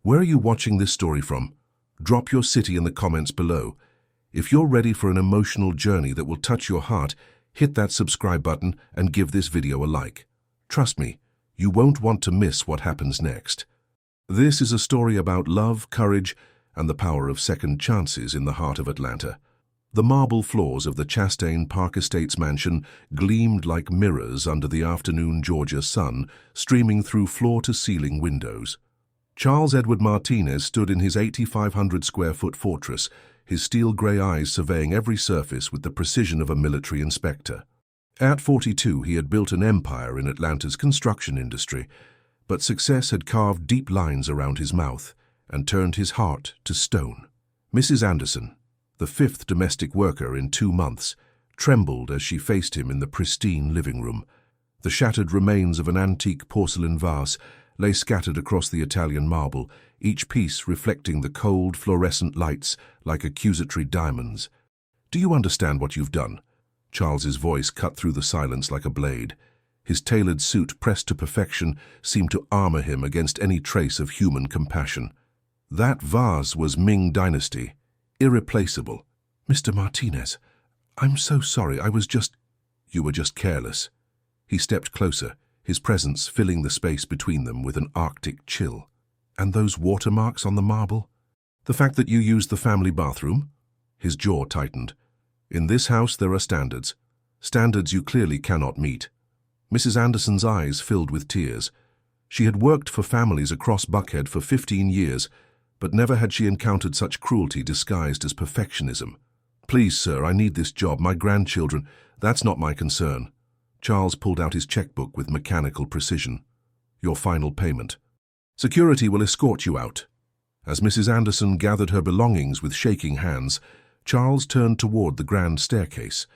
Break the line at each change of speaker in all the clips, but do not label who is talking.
Where are you watching this story from? Drop your city in the comments below. If you're ready for an emotional journey that will touch your heart, hit that subscribe button and give this video a like. Trust me, you won't want to miss what happens next. This is a story about love, courage, and the power of second chances in the heart of Atlanta. The marble floors of the Chastain Park Estates mansion gleamed like mirrors under the afternoon Georgia sun streaming through floor-to-ceiling windows. Charles Edward Martinez stood in his 8,500-square-foot fortress, his steel-gray eyes surveying every surface with the precision of a military inspector. At 42, he had built an empire in Atlanta's construction industry, but success had carved deep lines around his mouth and turned his heart to stone. Mrs. Anderson, the fifth domestic worker in 2 months, trembled as she faced him in the pristine living room. The shattered remains of an antique porcelain vase lay scattered across the Italian marble, each piece reflecting the cold, fluorescent lights like accusatory diamonds. "Do you understand what you've done?" Charles's voice cut through the silence like a blade. His tailored suit, pressed to perfection, seemed to armor him against any trace of human compassion. That vase was Ming Dynasty, irreplaceable. "Mr. Martinez, I'm so sorry, You were just careless." He stepped closer, his presence filling the space between them with an Arctic chill. "And those watermarks on the marble? The fact that you used the family bathroom?" His jaw tightened. "In this house there are standards. Standards you clearly cannot meet." Mrs. Anderson's eyes filled with tears. She had worked for families across Buckhead for 15 years, but never had she encountered such cruelty disguised as perfectionism. "Please, sir, I need this job. My grandchildren, that's not my concern." Charles pulled out his checkbook with mechanical precision. "Your final payment. Security will escort you out." As Mrs. Anderson gathered her belongings with shaking hands, Charles turned toward the grand staircase.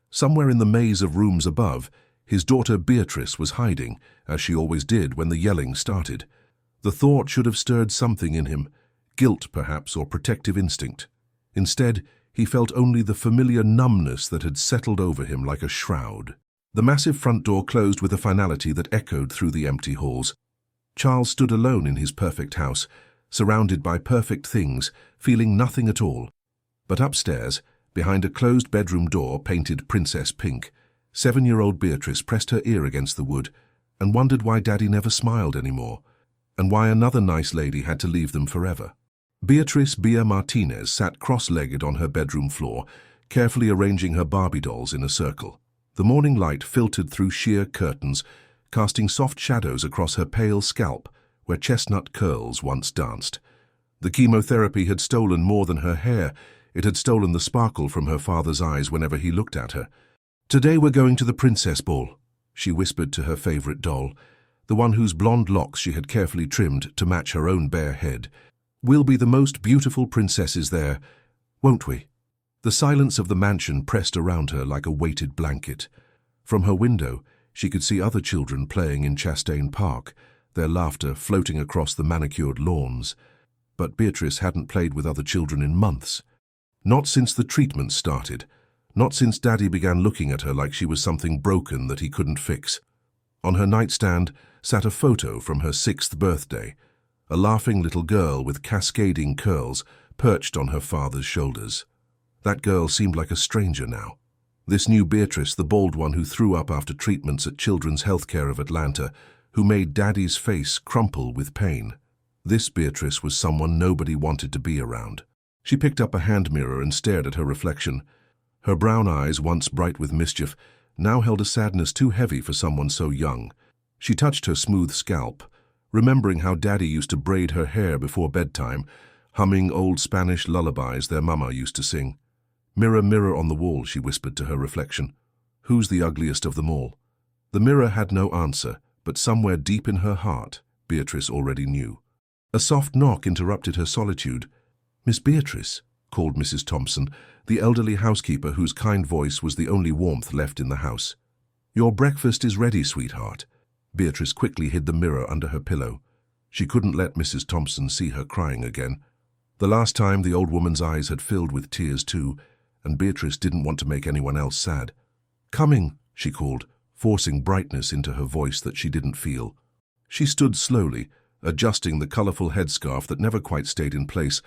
Somewhere in the maze of rooms above, his daughter Beatrice was hiding, as she always did when the yelling started. The thought should have stirred something in him, guilt perhaps, or protective instinct. Instead, he felt only the familiar numbness that had settled over him like a shroud. The massive front door closed with a finality that echoed through the empty halls. Charles stood alone in his perfect house, surrounded by perfect things, feeling nothing at all. But upstairs, behind a closed bedroom door painted princess pink, 7-year-old Beatrice pressed her ear against the wood and wondered why Daddy never smiled anymore, and why another nice lady had to leave them forever. Beatrice Bia Martinez sat cross-legged on her bedroom floor, carefully arranging her Barbie dolls in a circle. The morning light filtered through sheer curtains, casting soft shadows across her pale scalp where chestnut curls once danced. The chemotherapy had stolen more than her hair. It had stolen the sparkle from her father's eyes whenever he looked at her. "Today we're going to the princess ball," she whispered to her favorite doll, the one whose blonde locks she had carefully trimmed to match her own bare head. "We'll be the most beautiful princesses there, won't we?" The silence of the mansion pressed around her like a weighted blanket. From her window, she could see other children playing in Chastain Park, their laughter floating across the manicured lawns. But Beatrice hadn't played with other children in months. Not since the treatment started. Not since Daddy began looking at her like she was something broken that he couldn't fix. On her nightstand sat a photo from her 6th birthday, a laughing little girl with cascading curls perched on her father's shoulders. That girl seemed like a stranger now. This new Beatrice, the bald one who threw up after treatments at Children's Healthcare of Atlanta, who made Daddy's face crumple with pain. This Beatrice was someone nobody wanted to be around. She picked up a hand mirror and stared at her reflection. Her brown eyes, once bright with mischief, now held a sadness too heavy for someone so young. She touched her smooth scalp, remembering how Daddy used to braid her hair before bedtime, humming old Spanish lullabies their mama used to sing. "Mirror, mirror on the wall," she whispered to her reflection. "Who's the ugliest of them all?" The mirror had no answer, but somewhere deep in her heart, Beatrice already knew. A soft knock interrupted her solitude. "Miss Beatrice," called Mrs. Thompson, the elderly housekeeper whose kind voice was the only warmth left in the house. "Your breakfast is ready, sweetheart." Beatrice quickly hid the mirror under her pillow. She couldn't let Mrs. Thompson see her crying again. The last time, the old woman's eyes had filled with tears too, and Beatrice didn't want to make anyone else sad. "Coming," she called, forcing brightness into her voice that she didn't feel. She stood slowly, adjusting the colorful headscarf that never quite stayed in place,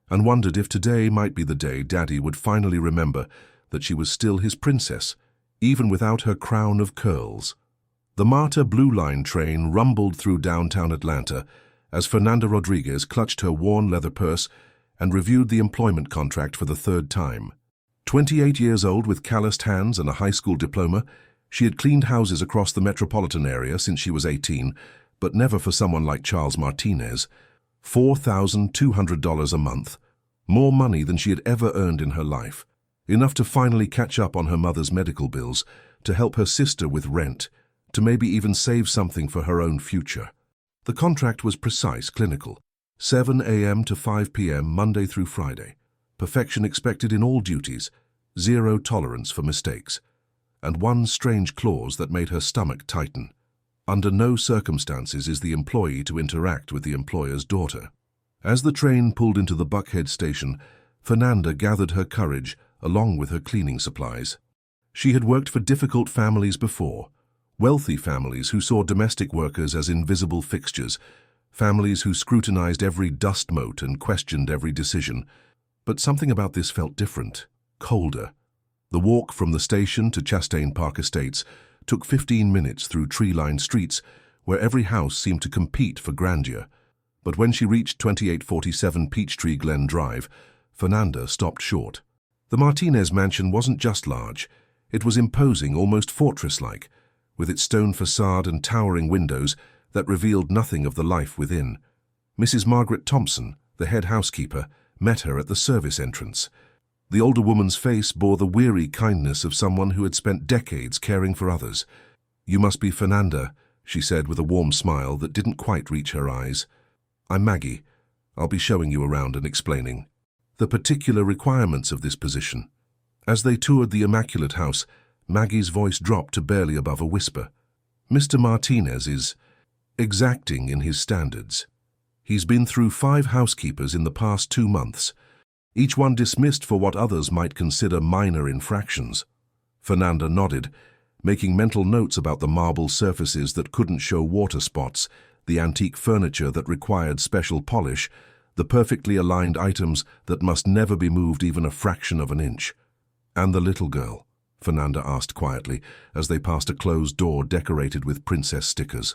and wondered if today might be the day Daddy would finally remember that she was still his princess, even without her crown of curls. The MARTA Blue Line train rumbled through downtown Atlanta as Fernanda Rodriguez clutched her worn leather purse and reviewed the employment contract for the third time. 28 years old with calloused hands and a high school diploma, she had cleaned houses across the metropolitan area since she was 18, but never for someone like Charles Martinez. $4,200 a month, more money than she had ever earned in her life, enough to finally catch up on her mother's medical bills, to help her sister with rent, to maybe even save something for her own future. The contract was precise, clinical, 7 a.m. to 5 p.m. Monday through Friday, perfection expected in all duties, zero tolerance for mistakes, and one strange clause that made her stomach tighten. Under no circumstances is the employee to interact with the employer's daughter. As the train pulled into the Buckhead station, Fernanda gathered her courage along with her cleaning supplies. She had worked for difficult families before, wealthy families who saw domestic workers as invisible fixtures, families who scrutinized every dust mote and questioned every decision. But something about this felt different, colder. The walk from the station to Chastain Park Estates took 15 minutes through tree-lined streets where every house seemed to compete for grandeur. But when she reached 2847 Peachtree Glen Drive, Fernanda stopped short. The Martinez mansion wasn't just large. It was imposing, almost fortress-like, with its stone facade and towering windows that revealed nothing of the life within. Mrs. Margaret Thompson, the head housekeeper, met her at the service entrance. The older woman's face bore the weary kindness of someone who had spent decades caring for others. "You must be Fernanda," she said with a warm smile that didn't quite reach her eyes. "I'm Maggie. I'll be showing you around and explaining the particular requirements of this position." As they toured the immaculate house, Maggie's voice dropped to barely above a whisper. "Mr. Martinez is exacting in his standards. He's been through 5 housekeepers in the past 2 months, each one dismissed for what others might consider minor infractions." Fernanda nodded, making mental notes about the marble surfaces that couldn't show water spots, the antique furniture that required special polish, the perfectly aligned items that must never be moved even a fraction of an inch. "And the little girl?" Fernanda asked quietly as they passed a closed door decorated with princess stickers.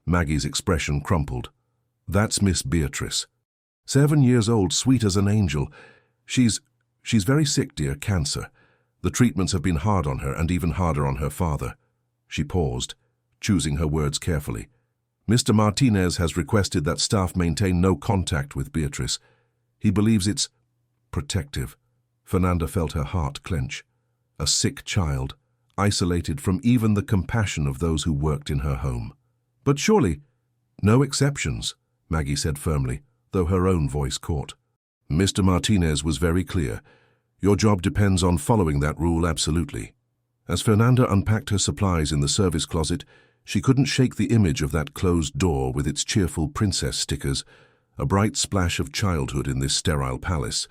Maggie's expression crumpled. "That's Miss Beatrice. 7 years old, sweet as an angel. She's very sick, dear, cancer. The treatments have been hard on her and even harder on her father." She paused, choosing her words carefully. "Mr. Martinez has requested that staff maintain no contact with Beatrice. He believes it's protective." Fernanda felt her heart clench. A sick child, isolated from even the compassion of those who worked in her home. "But surely—" "No exceptions," Maggie said firmly, though her own voice caught. Mr. Martinez was very clear. "Your job depends on following that rule absolutely." As Fernanda unpacked her supplies in the service closet, she couldn't shake the image of that closed door with its cheerful princess stickers, a bright splash of childhood in this sterile palace.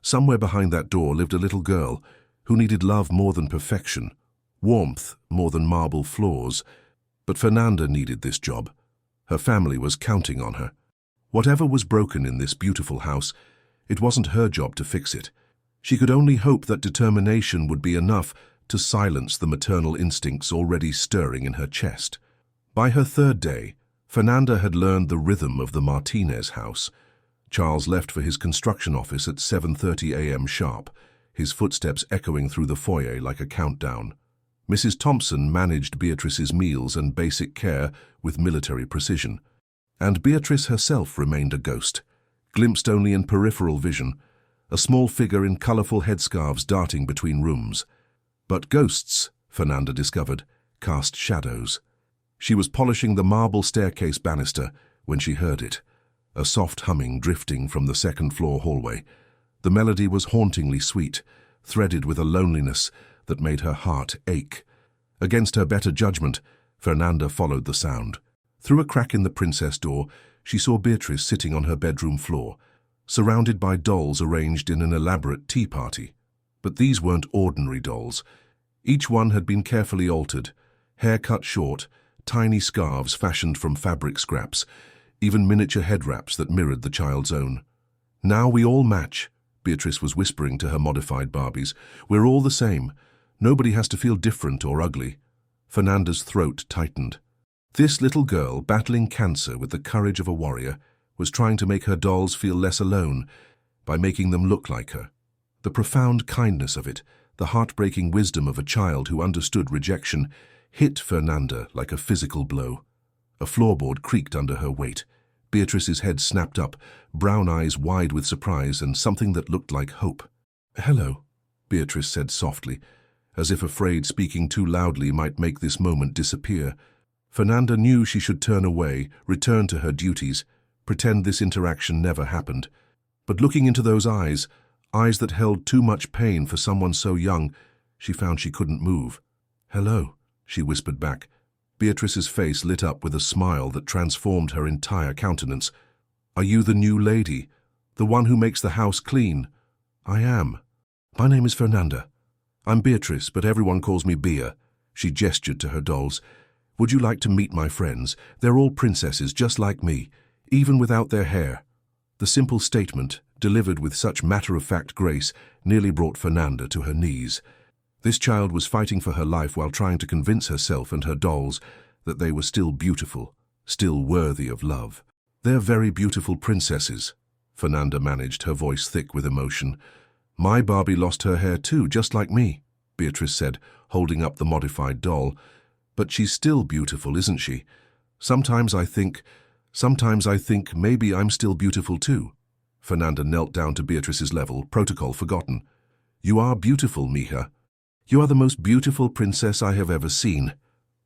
Somewhere behind that door lived a little girl who needed love more than perfection, warmth more than marble floors. But Fernanda needed this job. Her family was counting on her. Whatever was broken in this beautiful house, it wasn't her job to fix it. She could only hope that determination would be enough to silence the maternal instincts already stirring in her chest. By her 3rd day, Fernanda had learned the rhythm of the Martinez house. Charles left for his construction office at 7:30 a.m. sharp, his footsteps echoing through the foyer like a countdown. Mrs. Thompson managed Beatrice's meals and basic care with military precision. And Beatrice herself remained a ghost, glimpsed only in peripheral vision, a small figure in colorful headscarves darting between rooms. But ghosts, Fernanda discovered, cast shadows. She was polishing the marble staircase banister when she heard it, a soft humming drifting from the 2nd-floor hallway. The melody was hauntingly sweet, threaded with a loneliness that made her heart ache. Against her better judgment, Fernanda followed the sound. Through a crack in the princess door, she saw Beatrice sitting on her bedroom floor, surrounded by dolls arranged in an elaborate tea party. But these weren't ordinary dolls. Each one had been carefully altered, hair cut short, tiny scarves fashioned from fabric scraps. even miniature head wraps that mirrored the child's own. "Now we all match," Beatrice was whispering to her modified Barbies. "We're all the same. Nobody has to feel different or ugly." Fernanda's throat tightened. This little girl, battling cancer with the courage of a warrior, was trying to make her dolls feel less alone by making them look like her. The profound kindness of it, the heartbreaking wisdom of a child who understood rejection, hit Fernanda like a physical blow. A floorboard creaked under her weight. Beatrice's head snapped up, brown eyes wide with surprise and something that looked like hope. "Hello," Beatrice said softly, as if afraid speaking too loudly might make this moment disappear. Fernanda knew she should turn away, return to her duties, pretend this interaction never happened. But looking into those eyes that held too much pain for someone so young, she found she couldn't move. "Hello," she whispered back. Beatrice's face lit up with a smile that transformed her entire countenance. "Are you the new lady? The one who makes the house clean?" "I am. My name is Fernanda. I'm Beatrice, but everyone calls me Bea." She gestured to her dolls. "Would you like to meet my friends? They're all princesses just like me, even without their hair." The simple statement, delivered with such matter-of-fact grace, nearly brought Fernanda to her knees. This child was fighting for her life while trying to convince herself and her dolls that they were still beautiful, still worthy of love. "They're very beautiful princesses," Fernanda managed, her voice thick with emotion. "My Barbie lost her hair too, just like me," Beatrice said, holding up the modified doll. "But she's still beautiful, isn't she? Sometimes I think maybe I'm still beautiful too." Fernanda knelt down to Beatrice's level, protocol forgotten. "You are beautiful, Mija. You are the most beautiful princess I have ever seen."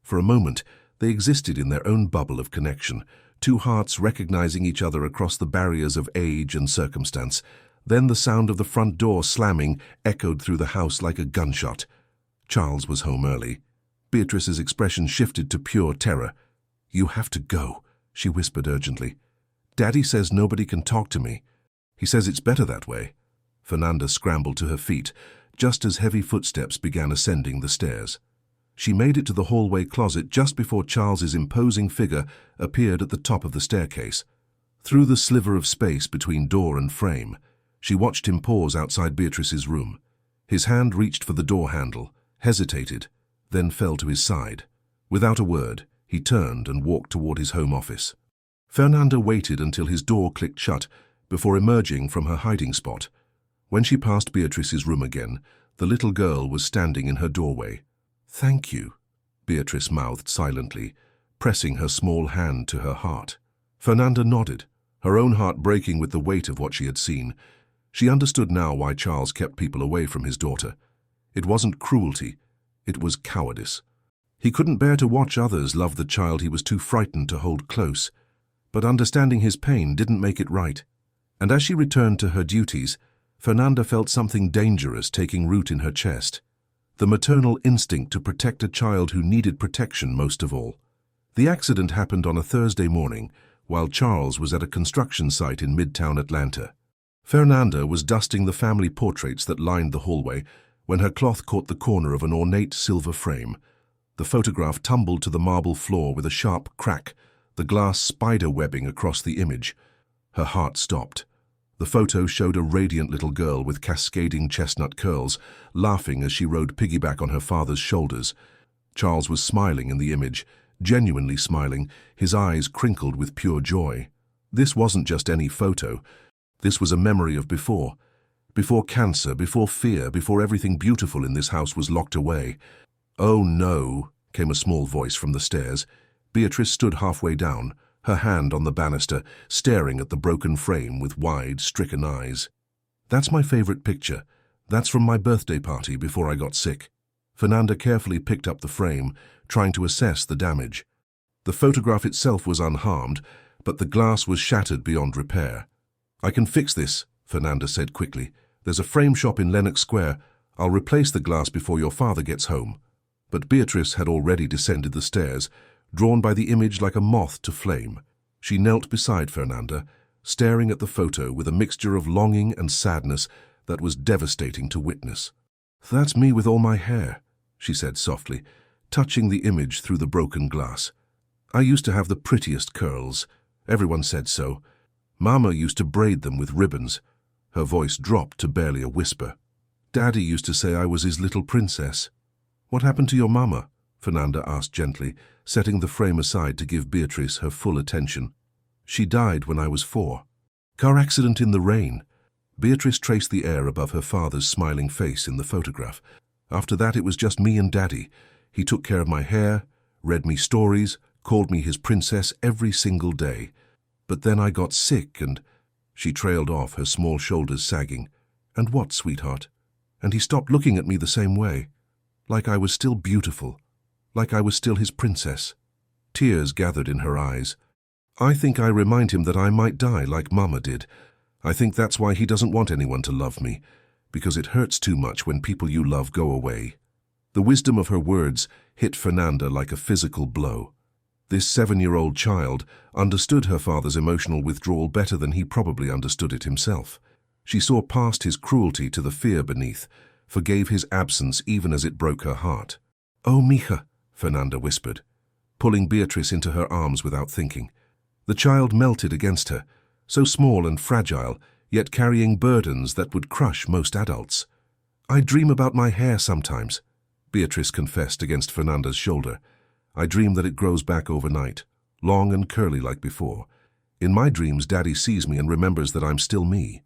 For a moment, they existed in their own bubble of connection, two hearts recognizing each other across the barriers of age and circumstance. Then the sound of the front door slamming echoed through the house like a gunshot. Charles was home early. Beatrice's expression shifted to pure terror. "You have to go," she whispered urgently. "Daddy says nobody can talk to me. He says it's better that way." Fernanda scrambled to her feet, just as heavy footsteps began ascending the stairs. She made it to the hallway closet just before Charles's imposing figure appeared at the top of the staircase. Through the sliver of space between door and frame, she watched him pause outside Beatrice's room. His hand reached for the door handle, hesitated, then fell to his side. Without a word, he turned and walked toward his home office. Fernanda waited until his door clicked shut before emerging from her hiding spot. When she passed Beatrice's room again, the little girl was standing in her doorway. "Thank you," Beatrice mouthed silently, pressing her small hand to her heart. Fernanda nodded, her own heart breaking with the weight of what she had seen. She understood now why Charles kept people away from his daughter. It wasn't cruelty, it was cowardice. He couldn't bear to watch others love the child he was too frightened to hold close. But understanding his pain didn't make it right. And as she returned to her duties, Fernanda felt something dangerous taking root in her chest. The maternal instinct to protect a child who needed protection most of all. The accident happened on a Thursday morning, while Charles was at a construction site in Midtown Atlanta. Fernanda was dusting the family portraits that lined the hallway when her cloth caught the corner of an ornate silver frame. The photograph tumbled to the marble floor with a sharp crack, the glass spider webbing across the image. Her heart stopped. The photo showed a radiant little girl with cascading chestnut curls, laughing as she rode piggyback on her father's shoulders. Charles was smiling in the image, genuinely smiling, his eyes crinkled with pure joy. This wasn't just any photo. This was a memory of before. Before cancer, before fear, before everything beautiful in this house was locked away. "Oh no," came a small voice from the stairs. Beatrice stood halfway down, her hand on the banister, staring at the broken frame with wide, stricken eyes. "That's my favorite picture. That's from my birthday party before I got sick." Fernanda carefully picked up the frame, trying to assess the damage. The photograph itself was unharmed, but the glass was shattered beyond repair. "I can fix this," Fernanda said quickly. "There's a frame shop in Lenox Square. I'll replace the glass before your father gets home." But Beatrice had already descended the stairs, drawn by the image like a moth to flame. She knelt beside Fernanda, staring at the photo with a mixture of longing and sadness that was devastating to witness. "That's me with all my hair," she said softly, touching the image through the broken glass. "I used to have the prettiest curls. Everyone said so. Mama used to braid them with ribbons. Her voice dropped to barely a whisper. Daddy used to say I was his little princess. What happened to your mama? Fernanda asked gently, setting the frame aside to give Beatrice her full attention. She died when I was 4. Car accident in the rain. Beatrice traced the air above her father's smiling face in the photograph. After that it was just me and Daddy. He took care of my hair, read me stories, called me his princess every single day. But then I got sick and... She trailed off, her small shoulders sagging. And what, sweetheart? And he stopped looking at me the same way. Like I was still beautiful. Like I was still his princess. Tears gathered in her eyes. I think I remind him that I might die like Mama did. I think that's why he doesn't want anyone to love me. Because it hurts too much when people you love go away. The wisdom of her words hit Fernanda like a physical blow. This 7-year-old child understood her father's emotional withdrawal better than he probably understood it himself. She saw past his cruelty to the fear beneath, forgave his absence even as it broke her heart. "Oh, mija," Fernanda whispered, pulling Beatrice into her arms without thinking. The child melted against her, so small and fragile, yet carrying burdens that would crush most adults. "I dream about my hair sometimes," Beatrice confessed against Fernanda's shoulder. "I dream that it grows back overnight, long and curly like before. In my dreams, Daddy sees me and remembers that I'm still me,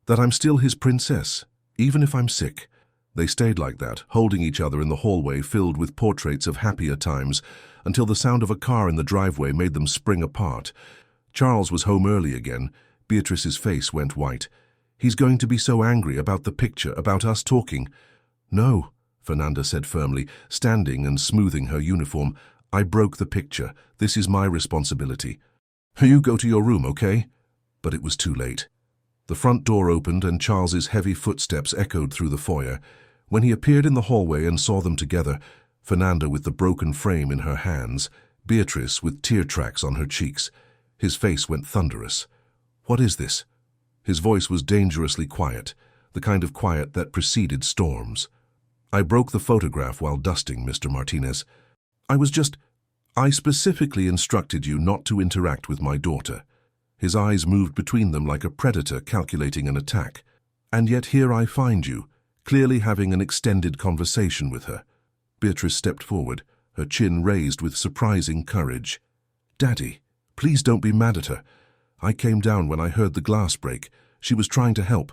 that I'm still his princess, even if I'm sick." They stayed like that, holding each other in the hallway filled with portraits of happier times, until the sound of a car in the driveway made them spring apart. Charles was home early again. Beatrice's face went white. "He's going to be so angry about the picture, about us talking." "No," Fernanda said firmly, standing and smoothing her uniform. "I broke the picture. This is my responsibility. You go to your room, okay?" But it was too late. The front door opened and Charles's heavy footsteps echoed through the foyer. When he appeared in the hallway and saw them together, Fernanda with the broken frame in her hands, Beatrice with tear tracks on her cheeks, his face went thunderous. "What is this?" His voice was dangerously quiet, the kind of quiet that preceded storms. "I broke the photograph while dusting, Mr. Martinez. I specifically instructed you not to interact with my daughter." His eyes moved between them like a predator calculating an attack. "And yet here I find you, clearly having an extended conversation with her." Beatrice stepped forward, her chin raised with surprising courage. "Daddy, please don't be mad at her. I came down when I heard the glass break. She was trying to help.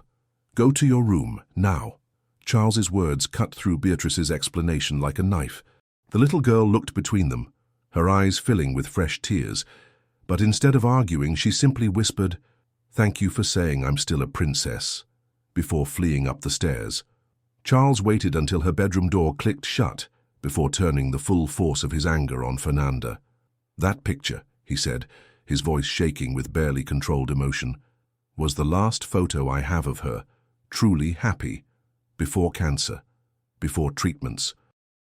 Go to your room, now." Charles's words cut through Beatrice's explanation like a knife. The little girl looked between them, her eyes filling with fresh tears. But instead of arguing, she simply whispered, "Thank you for saying I'm still a princess," before fleeing up the stairs. Charles waited until her bedroom door clicked shut before turning the full force of his anger on Fernanda. "That picture," he said, his voice shaking with barely controlled emotion, "was the last photo I have of her, truly happy, before cancer, before treatments,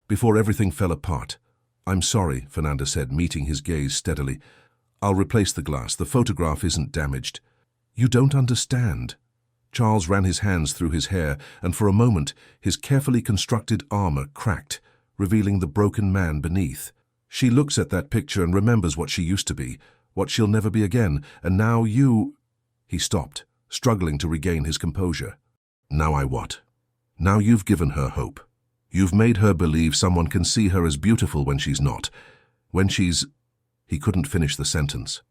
before everything fell apart." "I'm sorry," Fernanda said, meeting his gaze steadily. "I'll replace the glass. The photograph isn't damaged." "You don't understand." Charles ran his hands through his hair, and for a moment his carefully constructed armor cracked, revealing the broken man beneath. "She looks at that picture and remembers what she used to be, what she'll never be again, and now you—" He stopped, struggling to regain his composure. "Now I what? Now you've given her hope. You've made her believe someone can see her as beautiful when she's not. When she's—" He couldn't finish the sentence.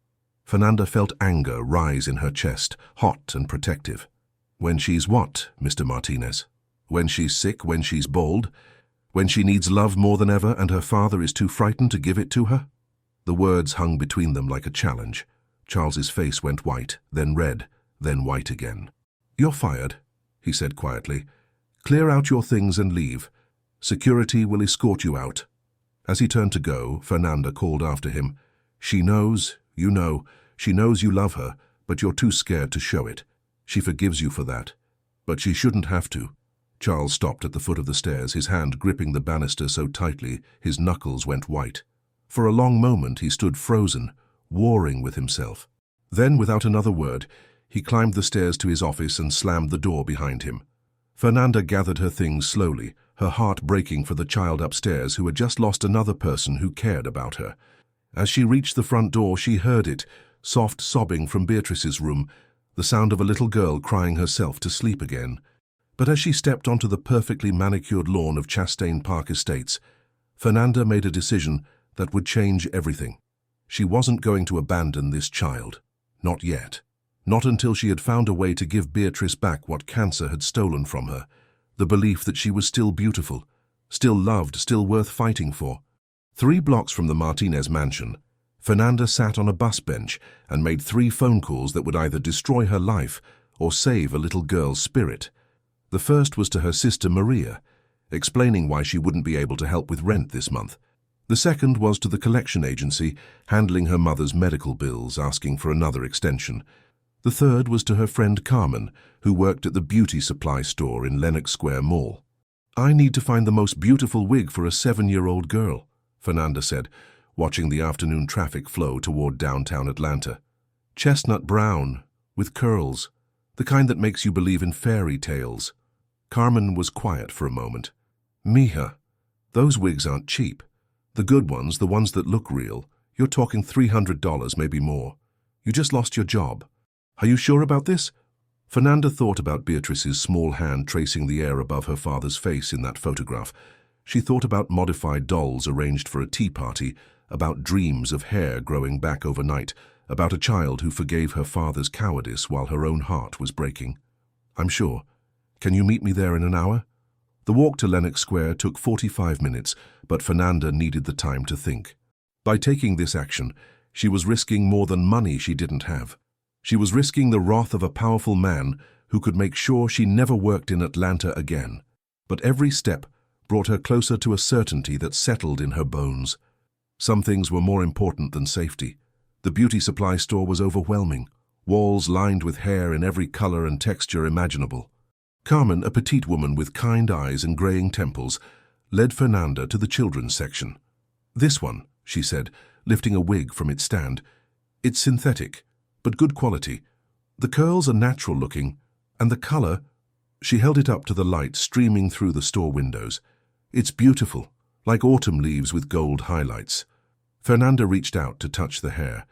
Fernanda felt anger rise in her chest, hot and protective. "When she's what, Mr. Martinez? When she's sick, when she's bold? When she needs love more than ever and her father is too frightened to give it to her?" The words hung between them like a challenge. Charles's face went white, then red, then white again. "You're fired," he said quietly. "Clear out your things and leave. Security will escort you out." As he turned to go, Fernanda called after him, "She knows, you know, she knows you love her, but you're too scared to show it. She forgives you for that. But she shouldn't have to." Charles stopped at the foot of the stairs, his hand gripping the banister so tightly his knuckles went white. For a long moment he stood frozen, warring with himself. Then, without another word, he climbed the stairs to his office and slammed the door behind him. Fernanda gathered her things slowly, her heart breaking for the child upstairs who had just lost another person who cared about her. As she reached the front door, she heard it, soft sobbing from Beatrice's room, the sound of a little girl crying herself to sleep again. But as she stepped onto the perfectly manicured lawn of Chastain Park Estates, Fernanda made a decision that would change everything. She wasn't going to abandon this child. Not yet. Not until she had found a way to give Beatrice back what cancer had stolen from her, the belief that she was still beautiful, still loved, still worth fighting for. 3 blocks from the Martinez mansion, Fernanda sat on a bus bench and made 3 phone calls that would either destroy her life or save a little girl's spirit. The first was to her sister Maria, explaining why she wouldn't be able to help with rent this month. The second was to the collection agency, handling her mother's medical bills, asking for another extension. The third was to her friend Carmen, who worked at the beauty supply store in Lenox Square Mall. "I need to find the most beautiful wig for a 7-year-old girl," Fernanda said, watching the afternoon traffic flow toward downtown Atlanta. "Chestnut brown, with curls, the kind that makes you believe in fairy tales." Carmen was quiet for a moment. "Mija, those wigs aren't cheap. The good ones, the ones that look real, you're talking $300, maybe more. You just lost your job. Are you sure about this?" Fernanda thought about Beatrice's small hand tracing the air above her father's face in that photograph. She thought about modified dolls arranged for a tea party, about dreams of hair growing back overnight, about a child who forgave her father's cowardice while her own heart was breaking. "I'm sure. Can you meet me there in an hour?" The walk to Lenox Square took 45 minutes, but Fernanda needed the time to think. By taking this action, she was risking more than money she didn't have. She was risking the wrath of a powerful man who could make sure she never worked in Atlanta again. But every step brought her closer to a certainty that settled in her bones. Some things were more important than safety. The beauty supply store was overwhelming, walls lined with hair in every color and texture imaginable. Carmen, a petite woman with kind eyes and graying temples, led Fernanda to the children's section. "This one," she said, lifting a wig from its stand. "It's synthetic, but good quality. The curls are natural-looking, and the color—" She held it up to the light streaming through the store windows. "It's beautiful, like autumn leaves with gold highlights." Fernanda reached out to touch the hair.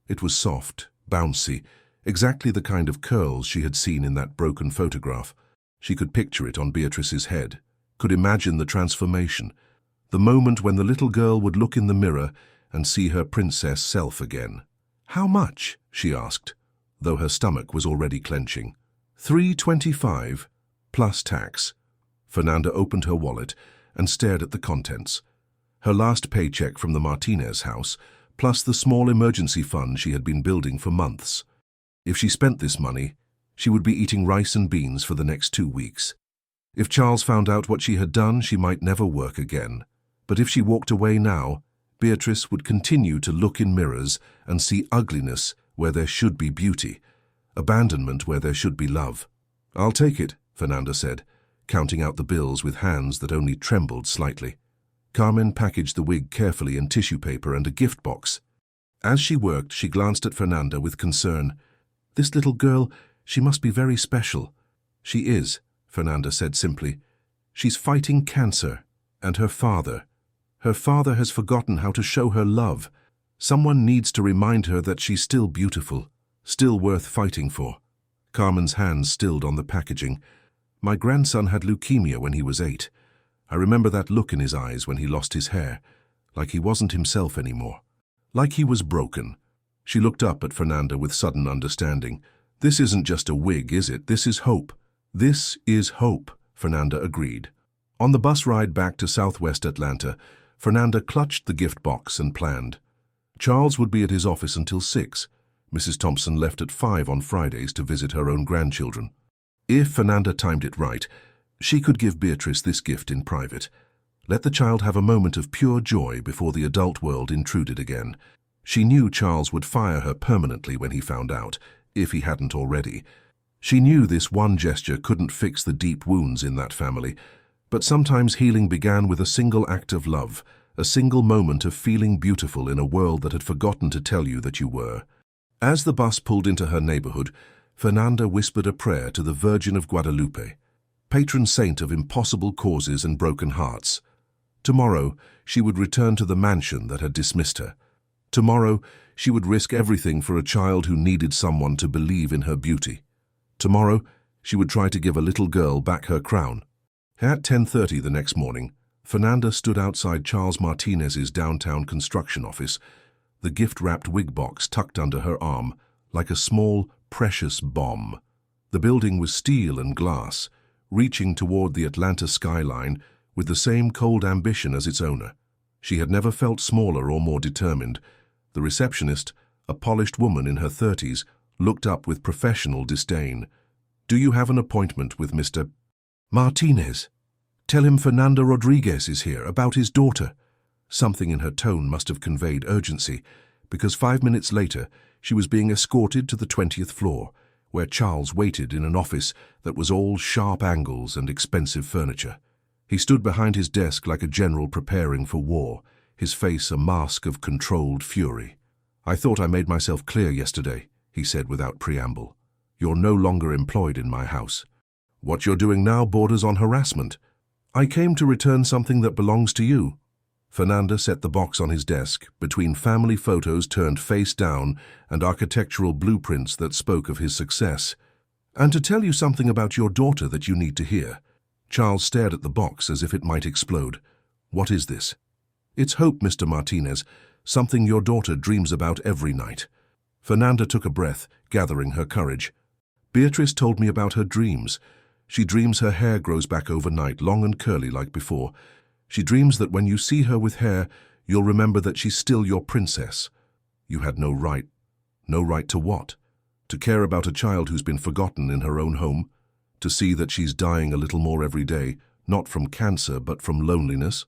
It was soft, bouncy, exactly the kind of curls she had seen in that broken photograph. She could picture it on Beatrice's head, could imagine the transformation, the moment when the little girl would look in the mirror and see her princess self again. "How much?" she asked, though her stomach was already clenching. $3.25, plus tax." Fernanda opened her wallet and stared at the contents. Her last paycheck from the Martinez house, plus the small emergency fund she had been building for months. If she spent this money, she would be eating rice and beans for the next 2 weeks. If Charles found out what she had done, she might never work again. But if she walked away now, Beatrice would continue to look in mirrors and see ugliness where there should be beauty, abandonment where there should be love. "I'll take it," Fernanda said, counting out the bills with hands that only trembled slightly. Carmen packaged the wig carefully in tissue paper and a gift box. As she worked, she glanced at Fernanda with concern. "This little girl, she must be very special." "She is," Fernanda said simply. "She's fighting cancer, and her father has forgotten how to show her love. Someone needs to remind her that she's still beautiful, still worth fighting for." Carmen's hands stilled on the packaging. "My grandson had leukemia when he was 8. I remember that look in his eyes when he lost his hair, like he wasn't himself anymore. Like he was broken." She looked up at Fernanda with sudden understanding. "This isn't just a wig, is it? This is hope." "This is hope," Fernanda agreed. On the bus ride back to Southwest Atlanta, Fernanda clutched the gift box and planned. Charles would be at his office until 6. Mrs. Thompson left at 5 on Fridays to visit her own grandchildren. If Fernanda timed it right, she could give Beatrice this gift in private. Let the child have a moment of pure joy before the adult world intruded again. She knew Charles would fire her permanently when he found out, if he hadn't already. She knew this one gesture couldn't fix the deep wounds in that family, but sometimes healing began with a single act of love, a single moment of feeling beautiful in a world that had forgotten to tell you that you were. As the bus pulled into her neighborhood, Fernanda whispered a prayer to the Virgin of Guadalupe, patron saint of impossible causes and broken hearts. Tomorrow, she would return to the mansion that had dismissed her. Tomorrow, she would risk everything for a child who needed someone to believe in her beauty. Tomorrow, she would try to give a little girl back her crown. At 10:30 the next morning, Fernanda stood outside Charles Martinez's downtown construction office, the gift-wrapped wig box tucked under her arm, like a small, precious bomb. The building was steel and glass, reaching toward the Atlanta skyline with the same cold ambition as its owner. She had never felt smaller or more determined. The receptionist, a polished woman in her 30s, looked up with professional disdain. "Do you have an appointment with Mr. Martinez? Tell him Fernanda Rodriguez is here, about his daughter." Something in her tone must have conveyed urgency, because 5 minutes later she was being escorted to the 20th floor, where Charles waited in an office that was all sharp angles and expensive furniture. He stood behind his desk like a general preparing for war, his face a mask of controlled fury. "I thought I made myself clear yesterday," he said without preamble. "You're no longer employed in my house. What you're doing now borders on harassment. I came to return something that belongs to you." Fernanda set the box on his desk, between family photos turned face down and architectural blueprints that spoke of his success. "And to tell you something about your daughter that you need to hear." Charles stared at the box as if it might explode. "What is this?" "It's hope, Mr. Martinez, something your daughter dreams about every night." Fernanda took a breath, gathering her courage. "Beatrice told me about her dreams. She dreams her hair grows back overnight, long and curly like before. She dreams that when you see her with hair, you'll remember that she's still your princess. You had no right. No right to what? To care about a child who's been forgotten in her own home? To see that she's dying a little more every day, not from cancer but from loneliness?"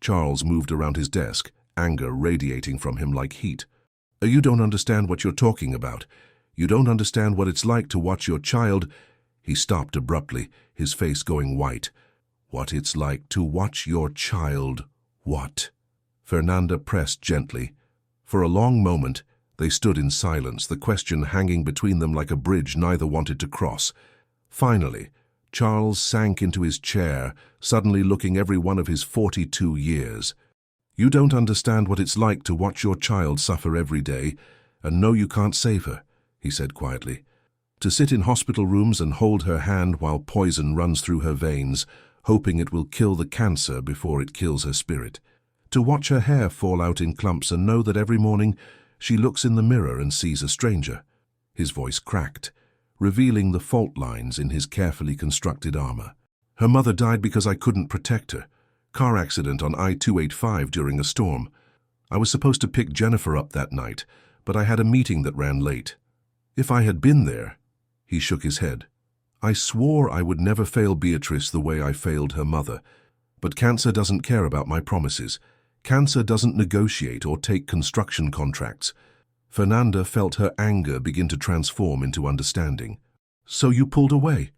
Charles moved around his desk, anger radiating from him like heat. "You don't understand what you're talking about. You don't understand what it's like to watch your child—" He stopped abruptly, his face going white. "What it's like to watch your child what?" Fernanda pressed gently. For a long moment, they stood in silence, the question hanging between them like a bridge neither wanted to cross. Finally, Charles sank into his chair, suddenly looking every one of his 42 years. "You don't understand what it's like to watch your child suffer every day, and know you can't save her," he said quietly. "To sit in hospital rooms and hold her hand while poison runs through her veins, hoping it will kill the cancer before it kills her spirit. To watch her hair fall out in clumps and know that every morning she looks in the mirror and sees a stranger." His voice cracked, revealing the fault lines in his carefully constructed armor. "Her mother died because I couldn't protect her. Car accident on I-285 during a storm. I was supposed to pick Jennifer up that night, but I had a meeting that ran late. If I had been there—" He shook his head. "I swore I would never fail Beatrice the way I failed her mother. But cancer doesn't care about my promises. Cancer doesn't negotiate or take construction contracts." Fernanda felt her anger begin to transform into understanding. "So you pulled away?"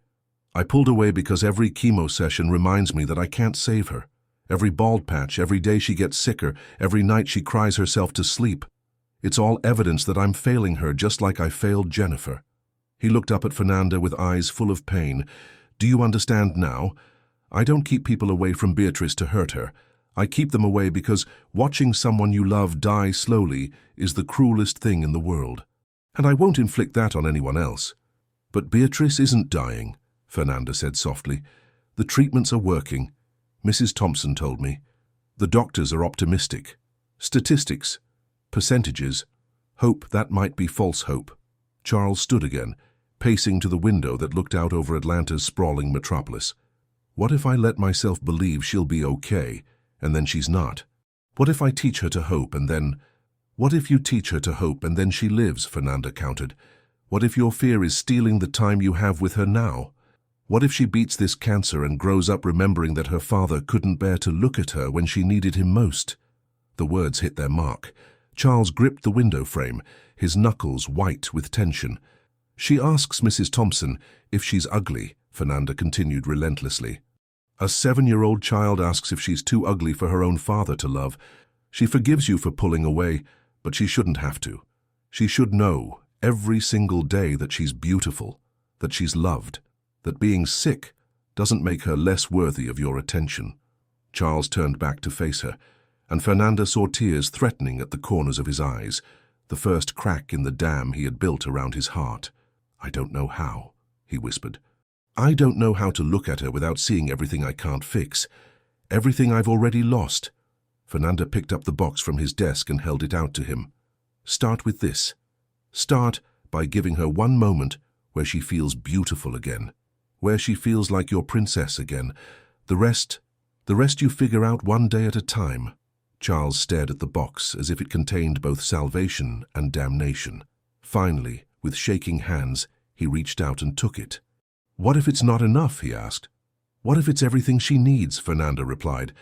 "I pulled away because every chemo session reminds me that I can't save her. Every bald patch, every day she gets sicker, every night she cries herself to sleep. It's all evidence that I'm failing her just like I failed Jennifer." He looked up at Fernanda with eyes full of pain. "Do you understand now? I don't keep people away from Beatrice to hurt her. I keep them away because watching someone you love die slowly is the cruelest thing in the world. And I won't inflict that on anyone else." "But Beatrice isn't dying," Fernanda said softly. "The treatments are working. Mrs. Thompson told me. The doctors are optimistic. Statistics. Percentages. Hope that might be false hope." Charles stood again, pacing to the window that looked out over Atlanta's sprawling metropolis. "What if I let myself believe she'll be okay, and then she's not? What if I teach her to hope and then—" "What if you teach her to hope and then she lives?" Fernanda countered. "What if your fear is stealing the time you have with her now? What if she beats this cancer and grows up remembering that her father couldn't bear to look at her when she needed him most?" The words hit their mark. Charles gripped the window frame, his knuckles white with tension. "She asks Mrs. Thompson if she's ugly," Fernanda continued relentlessly. "A 7-year-old child asks if she's too ugly for her own father to love. She forgives you for pulling away, but she shouldn't have to. She should know every single day that she's beautiful, that she's loved, that being sick doesn't make her less worthy of your attention." Charles turned back to face her, and Fernanda saw tears threatening at the corners of his eyes, the first crack in the dam he had built around his heart. "I don't know how," he whispered. "I don't know how to look at her without seeing everything I can't fix, everything I've already lost." Fernanda picked up the box from his desk and held it out to him. "Start with this. Start by giving her one moment where she feels beautiful again, where she feels like your princess again. The rest you figure out one day at a time." Charles stared at the box as if it contained both salvation and damnation. Finally, with shaking hands, he reached out and took it. "What if it's not enough?" he asked. "What if it's everything she needs?" Fernanda replied.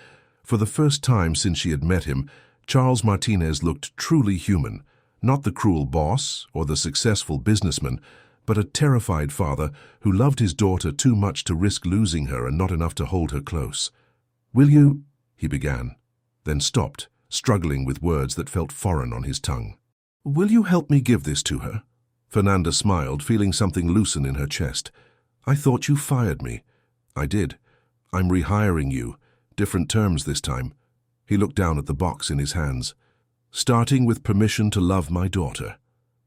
For the first time since she had met him, Charles Martinez looked truly human, not the cruel boss or the successful businessman, but a terrified father who loved his daughter too much to risk losing her and not enough to hold her close. "Will you—" he began, then stopped, struggling with words that felt foreign on his tongue. "Will you help me give this to her?" Fernanda smiled, feeling something loosen in her chest. "I thought you fired me." "I did. I'm rehiring you. Different terms this time." He looked down at the box in his hands. "Starting with permission to love my daughter."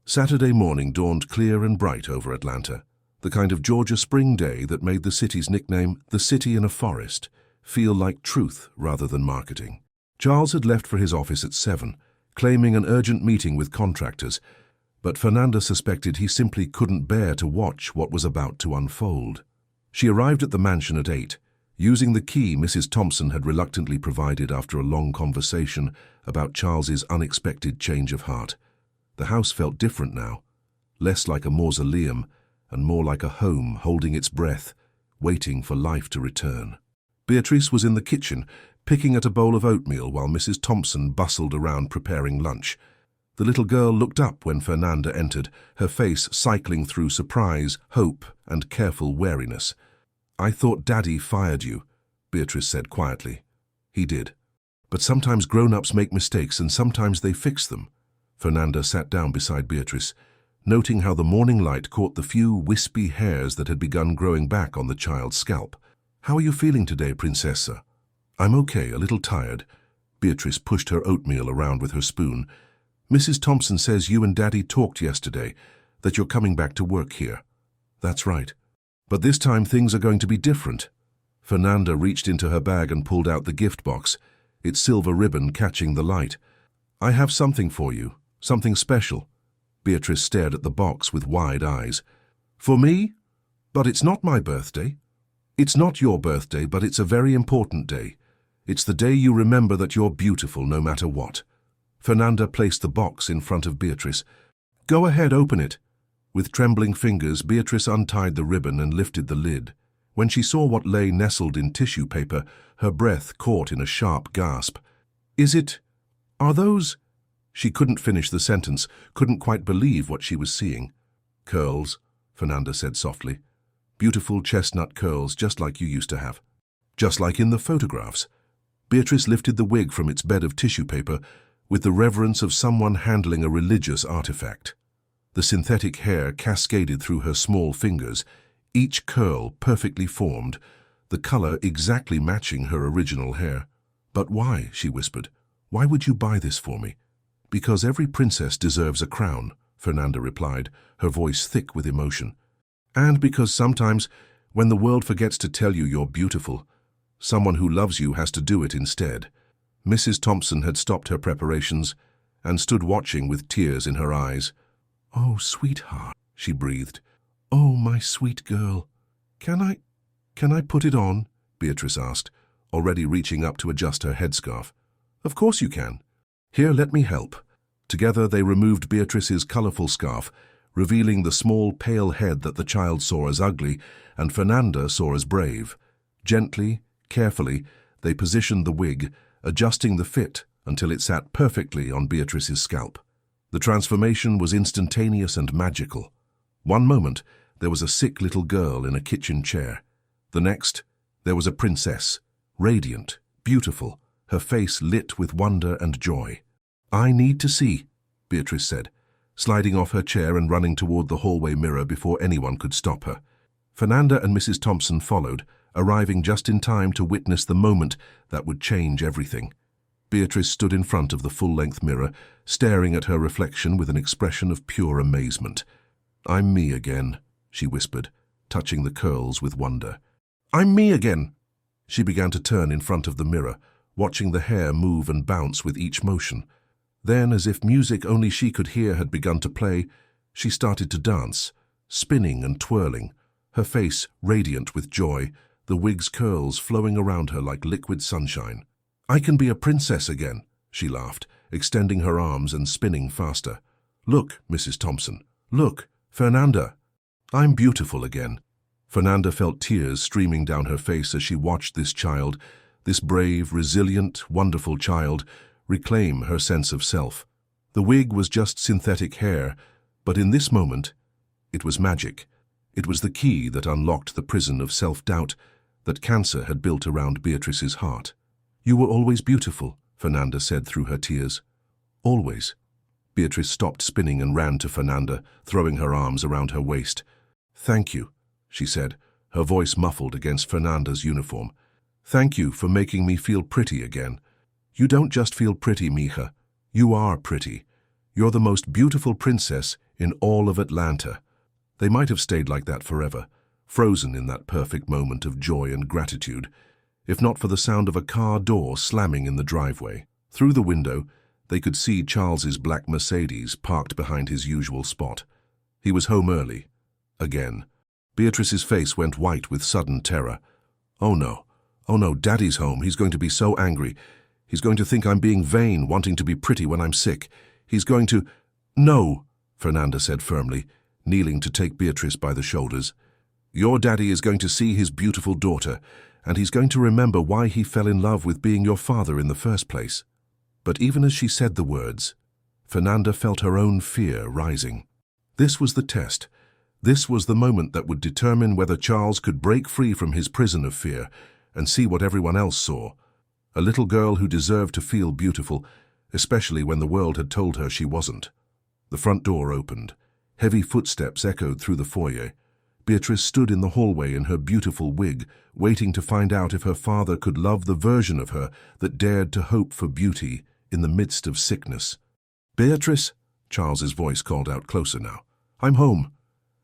Saturday morning dawned clear and bright over Atlanta, the kind of Georgia spring day that made the city's nickname, "the city in a forest," feel like truth rather than marketing. Charles had left for his office at 7, claiming an urgent meeting with contractors, but Fernanda suspected he simply couldn't bear to watch what was about to unfold. She arrived at the mansion at 8, using the key Mrs. Thompson had reluctantly provided after a long conversation about Charles's unexpected change of heart. The house felt different now, less like a mausoleum and more like a home holding its breath, waiting for life to return. Beatrice was in the kitchen, picking at a bowl of oatmeal while Mrs. Thompson bustled around preparing lunch. The little girl looked up when Fernanda entered, her face cycling through surprise, hope, and careful wariness. "I thought Daddy fired you," Beatrice said quietly. "He did. But sometimes grown-ups make mistakes and sometimes they fix them." Fernanda sat down beside Beatrice, noting how the morning light caught the few wispy hairs that had begun growing back on the child's scalp. "How are you feeling today, Princessa?" "I'm okay, a little tired." Beatrice pushed her oatmeal around with her spoon. "Mrs. Thompson says you and Daddy talked yesterday, that you're coming back to work here." "That's right. But this time things are going to be different." Fernanda reached into her bag and pulled out the gift box, its silver ribbon catching the light. "I have something for you, something special." Beatrice stared at the box with wide eyes. "For me? But it's not my birthday." "It's not your birthday, but it's a very important day. It's the day you remember that you're beautiful no matter what." Fernanda placed the box in front of Beatrice. "Go ahead, open it." With trembling fingers, Beatrice untied the ribbon and lifted the lid. When she saw what lay nestled in tissue paper, her breath caught in a sharp gasp. Are those—" She couldn't finish the sentence, couldn't quite believe what she was seeing. "Curls," Fernanda said softly. "Beautiful chestnut curls, just like you used to have. Just like in the photographs." Beatrice lifted the wig from its bed of tissue paper with the reverence of someone handling a religious artifact. The synthetic hair cascaded through her small fingers, each curl perfectly formed, the color exactly matching her original hair. "But why?" she whispered. "Why would you buy this for me?" "Because every princess deserves a crown," Fernanda replied, her voice thick with emotion. "And because sometimes, when the world forgets to tell you you're beautiful, someone who loves you has to do it instead." Mrs. Thompson had stopped her preparations and stood watching with tears in her eyes. "Oh, sweetheart," she breathed. "Oh, my sweet girl. Can I put it on?" Beatrice asked, already reaching up to adjust her headscarf. "Of course you can. Here, let me help." Together they removed Beatrice's colorful scarf, revealing the small, pale head that the child saw as ugly and Fernanda saw as brave. Gently, carefully, they positioned the wig, adjusting the fit until it sat perfectly on Beatrice's scalp. The transformation was instantaneous and magical. One moment, there was a sick little girl in a kitchen chair. The next, there was a princess, radiant, beautiful, her face lit with wonder and joy. "I need to see," Beatrice said, sliding off her chair and running toward the hallway mirror before anyone could stop her. Fernanda and Mrs. Thompson followed, arriving just in time to witness the moment that would change everything. Beatrice stood in front of the full-length mirror, staring at her reflection with an expression of pure amazement. "I'm me again," she whispered, touching the curls with wonder. "I'm me again." She began to turn in front of the mirror, watching the hair move and bounce with each motion. Then, as if music only she could hear had begun to play, she started to dance, spinning and twirling, her face radiant with joy, the wig's curls flowing around her like liquid sunshine. "I can be a princess again," she laughed, extending her arms and spinning faster. "Look, Mrs. Thompson. Look, Fernanda. I'm beautiful again." Fernanda felt tears streaming down her face as she watched this child, this brave, resilient, wonderful child, reclaim her sense of self. The wig was just synthetic hair, but in this moment, it was magic. It was the key that unlocked the prison of self-doubt that cancer had built around Beatrice's heart. "You were always beautiful," Fernanda said through her tears. "Always." Beatrice stopped spinning and ran to Fernanda, throwing her arms around her waist. "Thank you," she said, her voice muffled against Fernanda's uniform. "Thank you for making me feel pretty again. You don't just feel pretty, mija. You are pretty. You're the most beautiful princess in all of Atlanta." They might have stayed like that forever, frozen in that perfect moment of joy and gratitude, if not for the sound of a car door slamming in the driveway. Through the window, they could see Charles's black Mercedes parked behind his usual spot. He was home early. Again. Beatrice's face went white with sudden terror. Oh no, Daddy's home. He's going to be so angry. He's going to think I'm being vain, wanting to be pretty when I'm sick. He's going to—" "No," Fernanda said firmly, kneeling to take Beatrice by the shoulders. "Your daddy is going to see his beautiful daughter, and he's going to remember why he fell in love with being your father in the first place." But even as she said the words, Fernanda felt her own fear rising. This was the test. This was the moment that would determine whether Charles could break free from his prison of fear and see what everyone else saw. A little girl who deserved to feel beautiful, especially when the world had told her she wasn't. The front door opened. Heavy footsteps echoed through the foyer. Beatrice stood in the hallway in her beautiful wig, waiting to find out if her father could love the version of her that dared to hope for beauty in the midst of sickness. "Beatrice," Charles's voice called out closer now. "I'm home."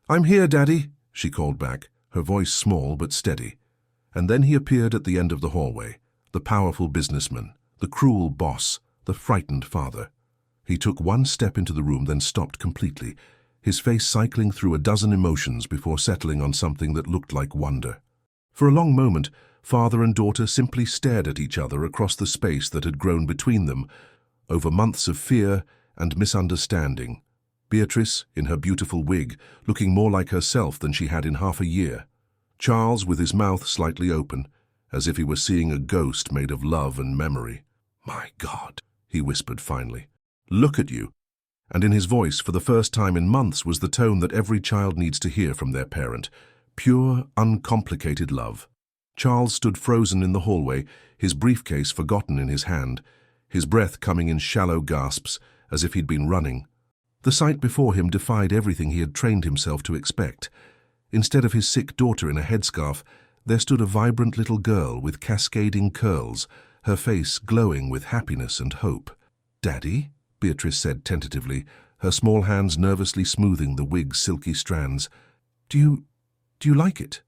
"I'm here, Daddy," she called back, her voice small but steady. And then he appeared at the end of the hallway, the powerful businessman, the cruel boss, the frightened father. He took one step into the room, then stopped completely, his face cycling through a dozen emotions before settling on something that looked like wonder. For a long moment, father and daughter simply stared at each other across the space that had grown between them, over months of fear and misunderstanding. Beatrice, in her beautiful wig, looking more like herself than she had in half a year. Charles with his mouth slightly open, as if he were seeing a ghost made of love and memory. "My God," he whispered finally. "Look at you." And in his voice, for the first time in months, was the tone that every child needs to hear from their parent. Pure, uncomplicated love. Charles stood frozen in the hallway, his briefcase forgotten in his hand, his breath coming in shallow gasps, as if he'd been running. The sight before him defied everything he had trained himself to expect. Instead of his sick daughter in a headscarf, there stood a vibrant little girl with cascading curls, her face glowing with happiness and hope. "Daddy?" Beatrice said tentatively, her small hands nervously smoothing the wig's silky strands. Do you like it?"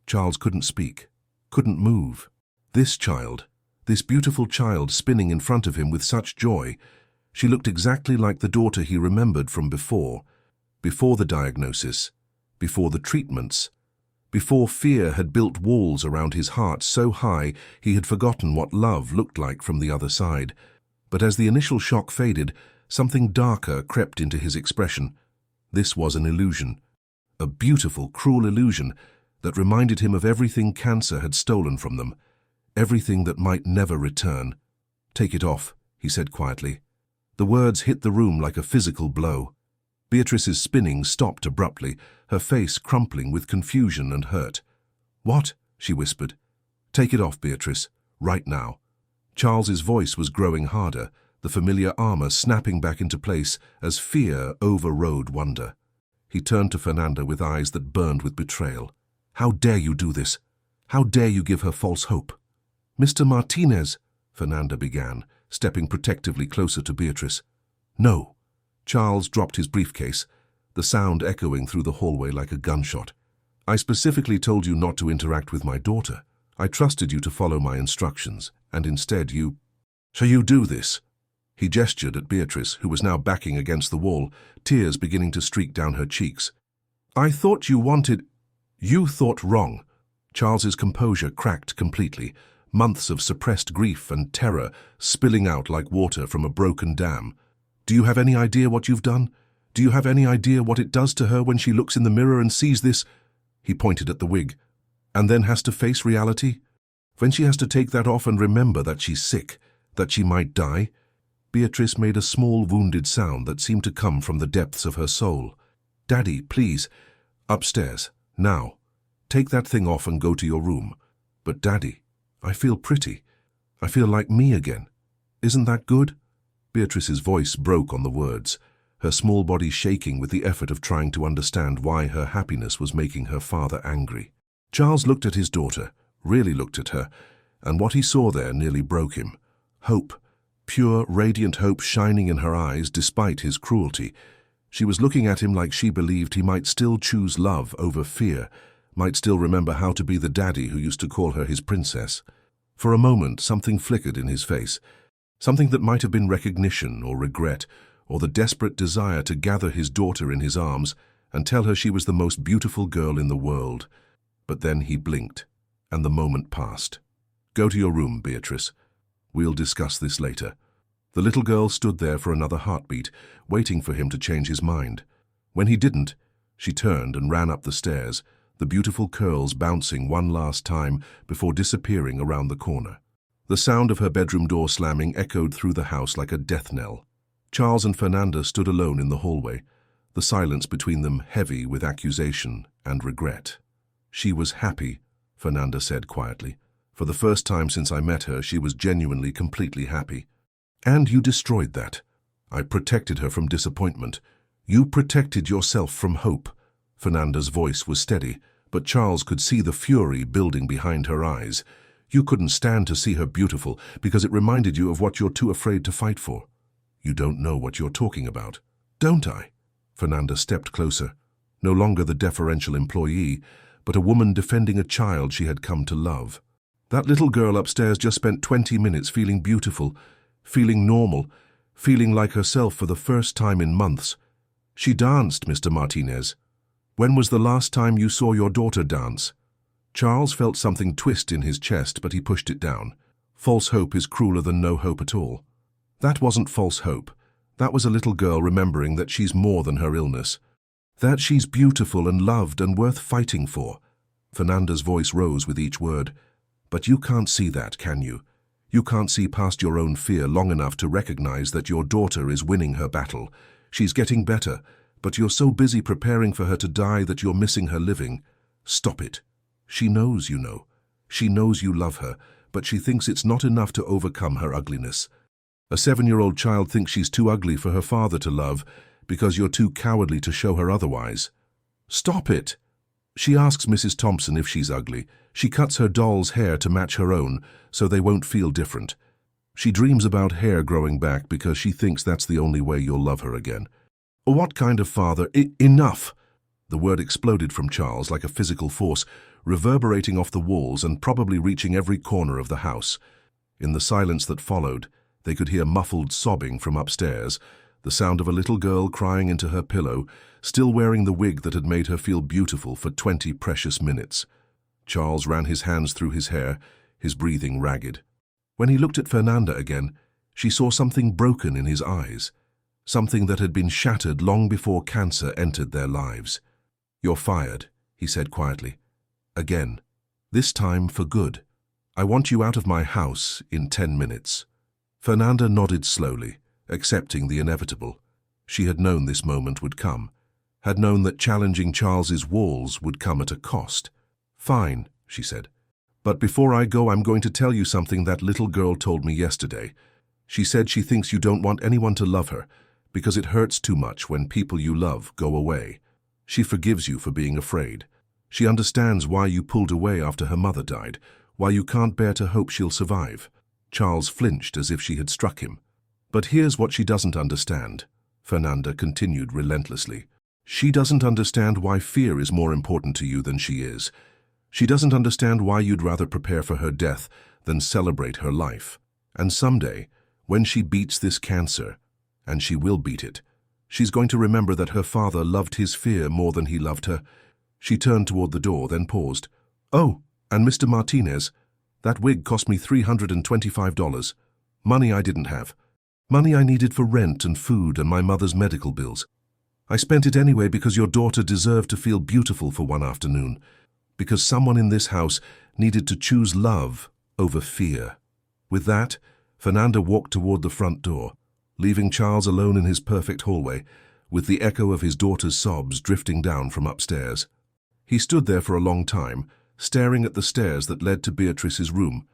Charles couldn't speak, couldn't move. This child, this beautiful child spinning in front of him with such joy, she looked exactly like the daughter he remembered from before the diagnosis, before the treatments, before fear had built walls around his heart so high he had forgotten what love looked like from the other side. But as the initial shock faded, something darker crept into his expression. This was an illusion, a beautiful, cruel illusion that reminded him of everything cancer had stolen from them, everything that might never return. "Take it off," he said quietly. The words hit the room like a physical blow. Beatrice's spinning stopped abruptly, her face crumpling with confusion and hurt. "What?" she whispered. "Take it off, Beatrice, right now." Charles's voice was growing harder, the familiar armor snapping back into place as fear overrode wonder. He turned to Fernanda with eyes that burned with betrayal. "How dare you do this? How dare you give her false hope?" "Mr. Martinez," Fernanda began, stepping protectively closer to Beatrice. "No." Charles dropped his briefcase, the sound echoing through the hallway like a gunshot. "I specifically told you not to interact with my daughter. I trusted you to follow my instructions, and instead you... So you do this." He gestured at Beatrice, who was now backing against the wall, tears beginning to streak down her cheeks. "I thought you wanted..." "You thought wrong." Charles's composure cracked completely, months of suppressed grief and terror spilling out like water from a broken dam. "Do you have any idea what you've done? Do you have any idea what it does to her when she looks in the mirror and sees this?" He pointed at the wig. "And then has to face reality? When she has to take that off and remember that she's sick, that she might die?" Beatrice made a small wounded sound that seemed to come from the depths of her soul. "Daddy, please. Upstairs. Now. Take that thing off and go to your room." "But Daddy, I feel pretty. I feel like me again. Isn't that good?" Beatrice's voice broke on the words, her small body shaking with the effort of trying to understand why her happiness was making her father angry. Charles looked at his daughter, really looked at her, and what he saw there nearly broke him. Hope. Pure, radiant hope shining in her eyes despite his cruelty. She was looking at him like she believed he might still choose love over fear, might still remember how to be the daddy who used to call her his princess. For a moment, something flickered in his face, something that might have been recognition or regret, or the desperate desire to gather his daughter in his arms and tell her she was the most beautiful girl in the world. But then he blinked, and the moment passed. "Go to your room, Beatrice. We'll discuss this later." The little girl stood there for another heartbeat, waiting for him to change his mind. When he didn't, she turned and ran up the stairs, the beautiful curls bouncing one last time before disappearing around the corner. The sound of her bedroom door slamming echoed through the house like a death knell. Charles and Fernanda stood alone in the hallway, the silence between them heavy with accusation and regret. "She was happy," Fernanda said quietly. "For the first time since I met her, she was genuinely, completely happy. And you destroyed that. I protected her from disappointment. You protected yourself from hope." Fernanda's voice was steady, but Charles could see the fury building behind her eyes. "You couldn't stand to see her beautiful because it reminded you of what you're too afraid to fight for." "You don't know what you're talking about." "Don't I?" Fernanda stepped closer, no longer the deferential employee, but a woman defending a child she had come to love. "That little girl upstairs just spent 20 minutes feeling beautiful, feeling normal, feeling like herself for the first time in months. She danced, Mr. Martinez. When was the last time you saw your daughter dance?" Charles felt something twist in his chest, but he pushed it down. False hope is crueler than no hope at all. That wasn't false hope. That was a little girl remembering that she's more than her illness. That she's beautiful and loved and worth fighting for. Fernanda's voice rose with each word. "But you can't see that, can you? You can't see past your own fear long enough to recognize that your daughter is winning her battle. She's getting better, but you're so busy preparing for her to die that you're missing her living. Stop it. She knows you know. She knows you love her, but she thinks it's not enough to overcome her ugliness. A 7-year-old child thinks she's too ugly for her father to love because you're too cowardly to show her otherwise. Stop it. She asks Mrs. Thompson if she's ugly. She cuts her doll's hair to match her own, so they won't feel different. She dreams about hair growing back because she thinks that's the only way you'll love her again. What kind of father? Enough!" The word exploded from Charles like a physical force, reverberating off the walls and probably reaching every corner of the house. In the silence that followed, they could hear muffled sobbing from upstairs, the sound of a little girl crying into her pillow, still wearing the wig that had made her feel beautiful for 20 precious minutes. Charles ran his hands through his hair, his breathing ragged. When he looked at Fernanda again, she saw something broken in his eyes, something that had been shattered long before cancer entered their lives. "You're fired," he said quietly. "Again. This time for good. I want you out of my house in 10 minutes. Fernanda nodded slowly, accepting the inevitable. She had known this moment would come, had known that challenging Charles's walls would come at a cost. "Fine," she said. "But before I go, I'm going to tell you something that little girl told me yesterday. She said she thinks you don't want anyone to love her because it hurts too much when people you love go away. She forgives you for being afraid. She understands why you pulled away after her mother died, why you can't bear to hope she'll survive. Charles flinched as if she had struck him. "But here's what she doesn't understand," Fernanda continued relentlessly. "She doesn't understand why fear is more important to you than she is. She doesn't understand why you'd rather prepare for her death than celebrate her life. And someday, when she beats this cancer, and she will beat it, she's going to remember that her father loved his fear more than he loved her." She turned toward the door, then paused. "Oh, and Mr. Martinez, that wig cost me $325. Money I didn't have. Money I needed for rent and food and my mother's medical bills. I spent it anyway because your daughter deserved to feel beautiful for one afternoon. Because someone in this house needed to choose love over fear." With that, Fernanda walked toward the front door, leaving Charles alone in his perfect hallway, with the echo of his daughter's sobs drifting down from upstairs. He stood there for a long time, staring at the stairs that led to Beatrice's room,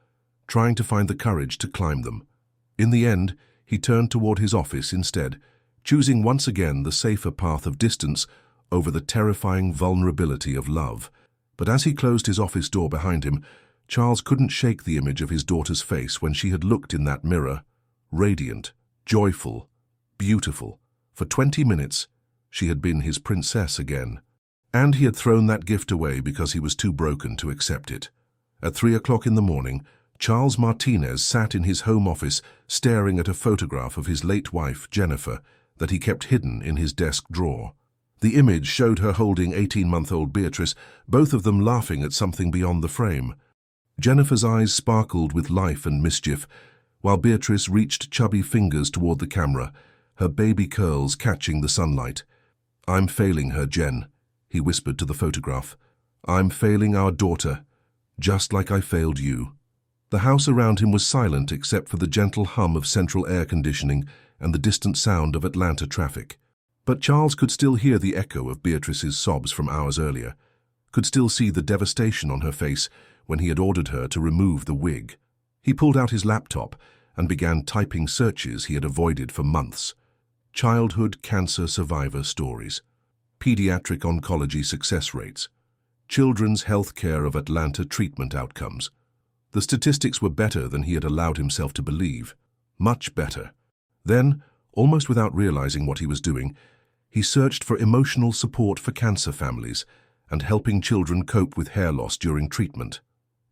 trying to find the courage to climb them. In the end, he turned toward his office instead, choosing once again the safer path of distance over the terrifying vulnerability of love. But as he closed his office door behind him, Charles couldn't shake the image of his daughter's face when she had looked in that mirror, radiant, joyful, beautiful. For 20 minutes, she had been his princess again. And he had thrown that gift away because he was too broken to accept it. At 3 o'clock in the morning, Charles Martinez sat in his home office staring at a photograph of his late wife, Jennifer, that he kept hidden in his desk drawer. The image showed her holding 18-month-old Beatrice, both of them laughing at something beyond the frame. Jennifer's eyes sparkled with life and mischief, while Beatrice reached chubby fingers toward the camera, her baby curls catching the sunlight. "I'm failing her, Jen," he whispered to the photograph. "I'm failing our daughter, just like I failed you." The house around him was silent except for the gentle hum of central air conditioning and the distant sound of Atlanta traffic. But Charles could still hear the echo of Beatrice's sobs from hours earlier, could still see the devastation on her face when he had ordered her to remove the wig. He pulled out his laptop and began typing searches he had avoided for months. Childhood cancer survivor stories, pediatric oncology success rates, children's health care of Atlanta treatment outcomes. The statistics were better than he had allowed himself to believe, much better. Then, almost without realizing what he was doing, he searched for emotional support for cancer families and helping children cope with hair loss during treatment.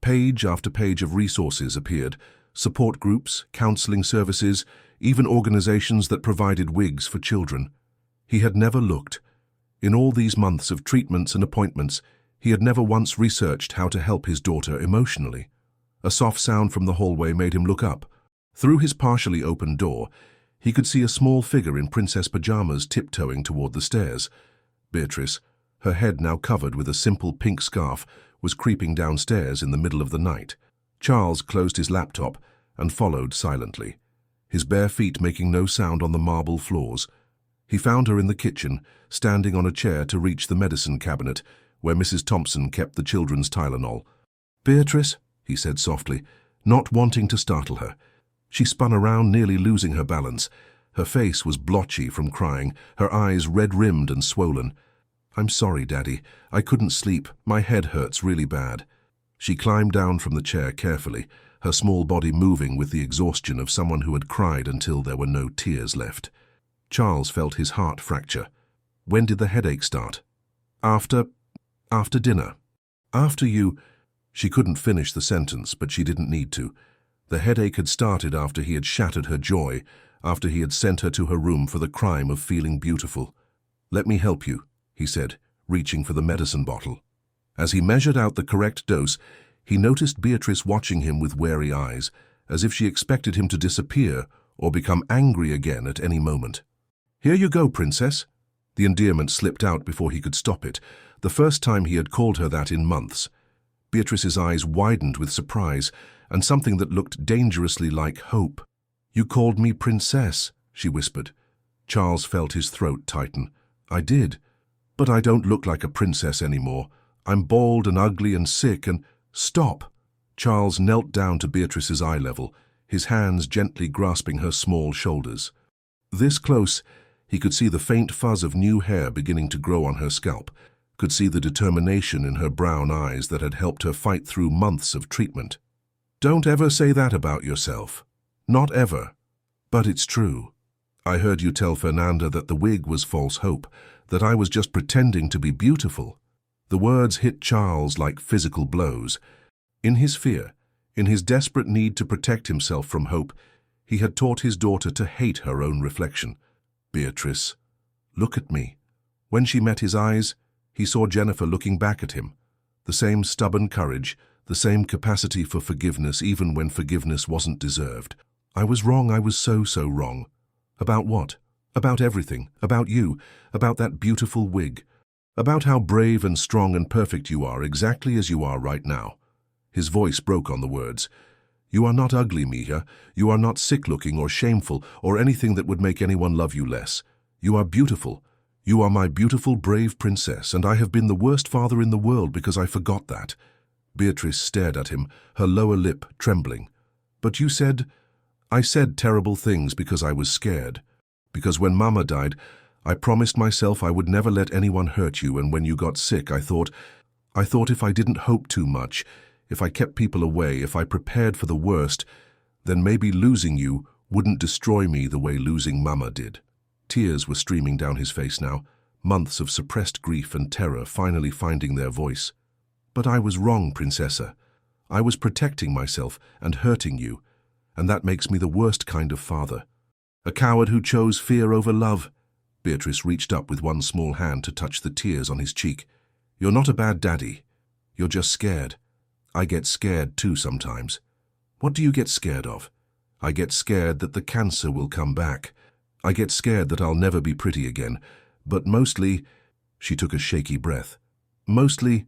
Page after page of resources appeared, support groups, counseling services, even organizations that provided wigs for children. He had never looked. In all these months of treatments and appointments, he had never once researched how to help his daughter emotionally. A soft sound from the hallway made him look up. Through his partially open door, he could see a small figure in princess pajamas tiptoeing toward the stairs. Beatrice, her head now covered with a simple pink scarf, was creeping downstairs in the middle of the night. Charles closed his laptop and followed silently, his bare feet making no sound on the marble floors. He found her in the kitchen, standing on a chair to reach the medicine cabinet, where Mrs. Thompson kept the children's Tylenol. "Beatrice," he said softly, not wanting to startle her. She spun around, nearly losing her balance. Her face was blotchy from crying, her eyes red-rimmed and swollen. "I'm sorry, Daddy. I couldn't sleep. My head hurts really bad." She climbed down from the chair carefully, her small body moving with the exhaustion of someone who had cried until there were no tears left. Charles felt his heart fracture. "When did the headache start?" After dinner. After you..." She couldn't finish the sentence, but she didn't need to. The headache had started after he had shattered her joy, after he had sent her to her room for the crime of feeling beautiful. "Let me help you," he said, reaching for the medicine bottle. As he measured out the correct dose, he noticed Beatrice watching him with wary eyes, as if she expected him to disappear or become angry again at any moment. "Here you go, princess." The endearment slipped out before he could stop it, the first time he had called her that in months. Beatrice's eyes widened with surprise and something that looked dangerously like hope. "You called me princess," she whispered. Charles felt his throat tighten. "I did. But I don't look like a princess anymore. I'm bald and ugly and sick and—" "Stop!" Charles knelt down to Beatrice's eye level, his hands gently grasping her small shoulders. This close, he could see the faint fuzz of new hair beginning to grow on her scalp, could see the determination in her brown eyes that had helped her fight through months of treatment. Don't ever say that about yourself. Not ever. But it's true. I heard you tell Fernanda that the wig was false hope, that I was just pretending to be beautiful. The words hit Charles like physical blows. In his fear, in his desperate need to protect himself from hope, he had taught his daughter to hate her own reflection. Beatrice, look at me. When she met his eyes, he saw Jennifer looking back at him. The same stubborn courage, the same capacity for forgiveness even when forgiveness wasn't deserved. I was wrong, I was so wrong. About what? About everything. About you. About that beautiful wig. About how brave and strong and perfect you are, exactly as you are right now. His voice broke on the words. You are not ugly, Mia. You are not sick-looking or shameful or anything that would make anyone love you less. You are beautiful. You are my beautiful, brave princess, and I have been the worst father in the world because I forgot that. Beatrice stared at him, her lower lip trembling. But you said... I said terrible things because I was scared. Because when Mama died, I promised myself I would never let anyone hurt you, and when you got sick, I thought if I didn't hope too much, if I kept people away, if I prepared for the worst, then maybe losing you wouldn't destroy me the way losing Mama did. Tears were streaming down his face now, months of suppressed grief and terror finally finding their voice. But I was wrong, Princessa. I was protecting myself and hurting you, and that makes me the worst kind of father. A coward who chose fear over love. Beatrice reached up with one small hand to touch the tears on his cheek. You're not a bad daddy. You're just scared. I get scared too sometimes. What do you get scared of? I get scared that the cancer will come back. I get scared that I'll never be pretty again. But mostly, she took a shaky breath, mostly,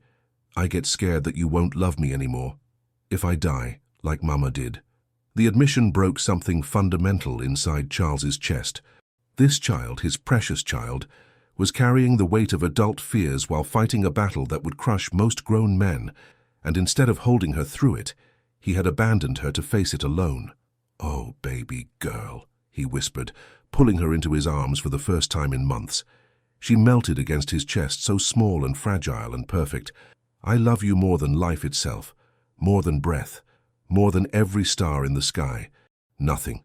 I get scared that you won't love me anymore. If I die, like Mama did. The admission broke something fundamental inside Charles's chest. This child, his precious child, was carrying the weight of adult fears while fighting a battle that would crush most grown men, and instead of holding her through it, he had abandoned her to face it alone. Oh, baby girl, he whispered, pulling her into his arms for the first time in months. She melted against his chest, so small and fragile and perfect. I love you more than life itself, more than breath, more than every star in the sky. Nothing,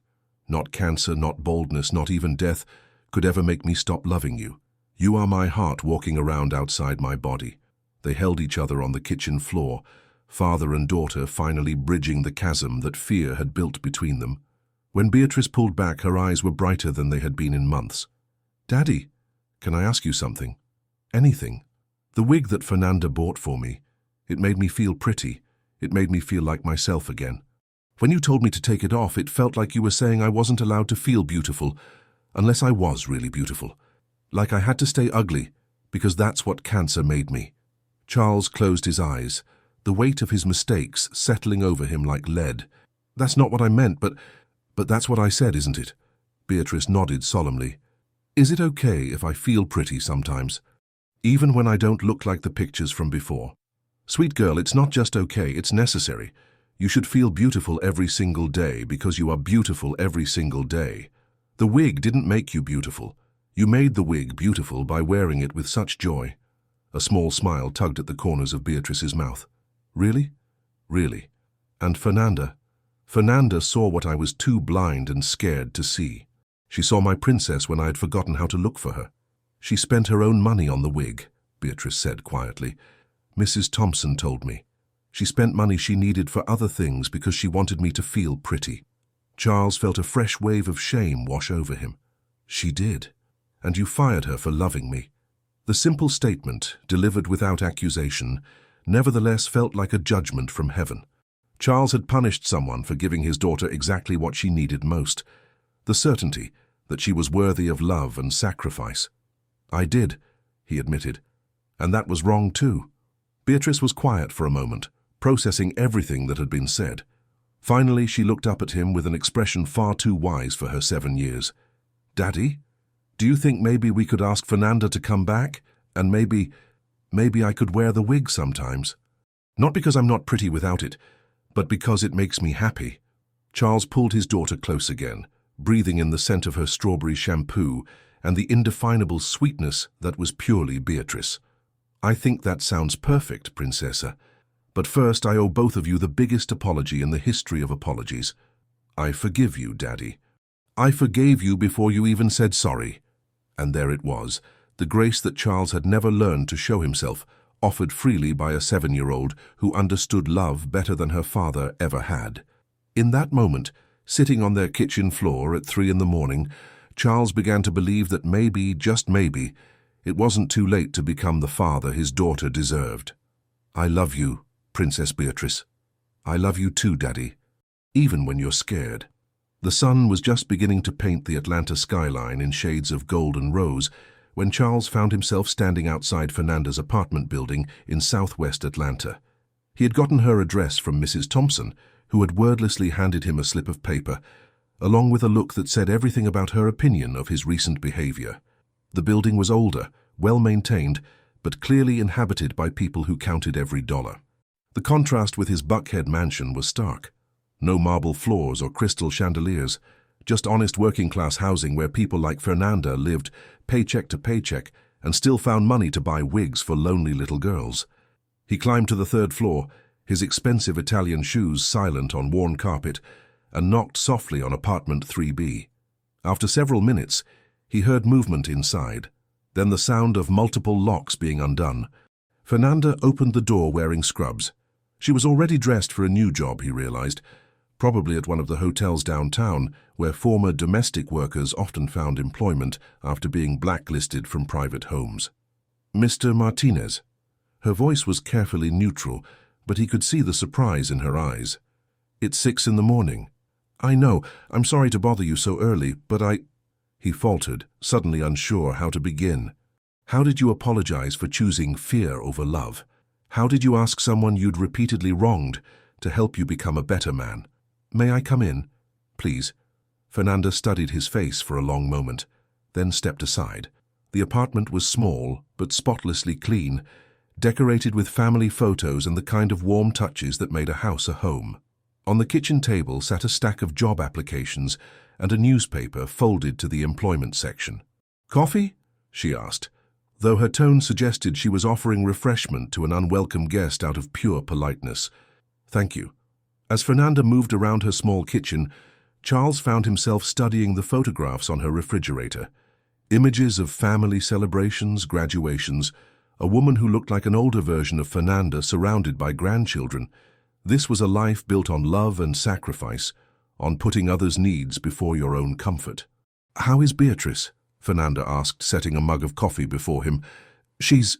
not cancer, not baldness, not even death, could ever make me stop loving you. You are my heart walking around outside my body. They held each other on the kitchen floor, father and daughter finally bridging the chasm that fear had built between them. When Beatrice pulled back, her eyes were brighter than they had been in months. Daddy, can I ask you something? Anything. The wig that Fernanda bought for me, it made me feel pretty. It made me feel like myself again. When you told me to take it off, it felt like you were saying I wasn't allowed to feel beautiful, unless I was really beautiful. Like I had to stay ugly, because that's what cancer made me. Charles closed his eyes, the weight of his mistakes settling over him like lead. That's not what I meant, but that's what I said, isn't it? Beatrice nodded solemnly. Is it okay if I feel pretty sometimes? Even when I don't look like the pictures from before? Sweet girl, it's not just okay, it's necessary. You should feel beautiful every single day because you are beautiful every single day. The wig didn't make you beautiful. You made the wig beautiful by wearing it with such joy. A small smile tugged at the corners of Beatrice's mouth. Really? Really. And Fernanda? Fernanda saw what I was too blind and scared to see. She saw my princess when I had forgotten how to look for her. She spent her own money on the wig, Beatrice said quietly. Mrs. Thompson told me. She spent money she needed for other things because she wanted me to feel pretty. Charles felt a fresh wave of shame wash over him. She did. And you fired her for loving me. The simple statement, delivered without accusation, nevertheless felt like a judgment from heaven. Charles had punished someone for giving his daughter exactly what she needed most, the certainty that she was worthy of love and sacrifice. I did, he admitted, and that was wrong too. Beatrice was quiet for a moment, processing everything that had been said. Finally, she looked up at him with an expression far too wise for her 7 years. Daddy, do you think maybe we could ask Fernanda to come back? And maybe I could wear the wig sometimes? Not because I'm not pretty without it, but because it makes me happy. Charles pulled his daughter close again, breathing in the scent of her strawberry shampoo and the indefinable sweetness that was purely Beatrice. I think that sounds perfect, Princessa. But first, I owe both of you the biggest apology in the history of apologies. I forgive you, Daddy. I forgave you before you even said sorry." And there it was, the grace that Charles had never learned to show himself, offered freely by a 7-year-old who understood love better than her father ever had. In that moment, sitting on their kitchen floor at 3 in the morning, Charles began to believe that maybe, just maybe, it wasn't too late to become the father his daughter deserved. "I love you, Princess Beatrice. I love you too, Daddy, even when you're scared." The sun was just beginning to paint the Atlanta skyline in shades of gold and rose when Charles found himself standing outside Fernanda's apartment building in southwest Atlanta. He had gotten her address from Mrs. Thompson, who had wordlessly handed him a slip of paper, along with a look that said everything about her opinion of his recent behavior. The building was older, well-maintained, but clearly inhabited by people who counted every dollar. The contrast with his Buckhead mansion was stark. No marble floors or crystal chandeliers, just honest working-class housing where people like Fernanda lived paycheck to paycheck and still found money to buy wigs for lonely little girls. He climbed to the 3rd floor, his expensive Italian shoes silent on worn carpet, and knocked softly on apartment 3B. After several minutes, he heard movement inside, then the sound of multiple locks being undone. Fernanda opened the door wearing scrubs. She was already dressed for a new job, he realized, probably at one of the hotels downtown, where former domestic workers often found employment after being blacklisted from private homes. "Mr. Martinez." Her voice was carefully neutral, but he could see the surprise in her eyes. "It's 6 in the morning. I know, I'm sorry to bother you so early, but He faltered, suddenly unsure how to begin. "How did you apologize for choosing fear over love? How did you ask someone you'd repeatedly wronged to help you become a better man? May I come in? Please." Fernanda studied his face for a long moment, then stepped aside. The apartment was small, but spotlessly clean, decorated with family photos and the kind of warm touches that made a house a home. On the kitchen table sat a stack of job applications and a newspaper folded to the employment section. "Coffee?" she asked, though her tone suggested she was offering refreshment to an unwelcome guest out of pure politeness. "Thank you." As Fernanda moved around her small kitchen, Charles found himself studying the photographs on her refrigerator. Images of family celebrations, graduations, a woman who looked like an older version of Fernanda surrounded by grandchildren. This was a life built on love and sacrifice, on putting others' needs before your own comfort. "How is Beatrice?" Fernanda asked, setting a mug of coffee before him. "She's—"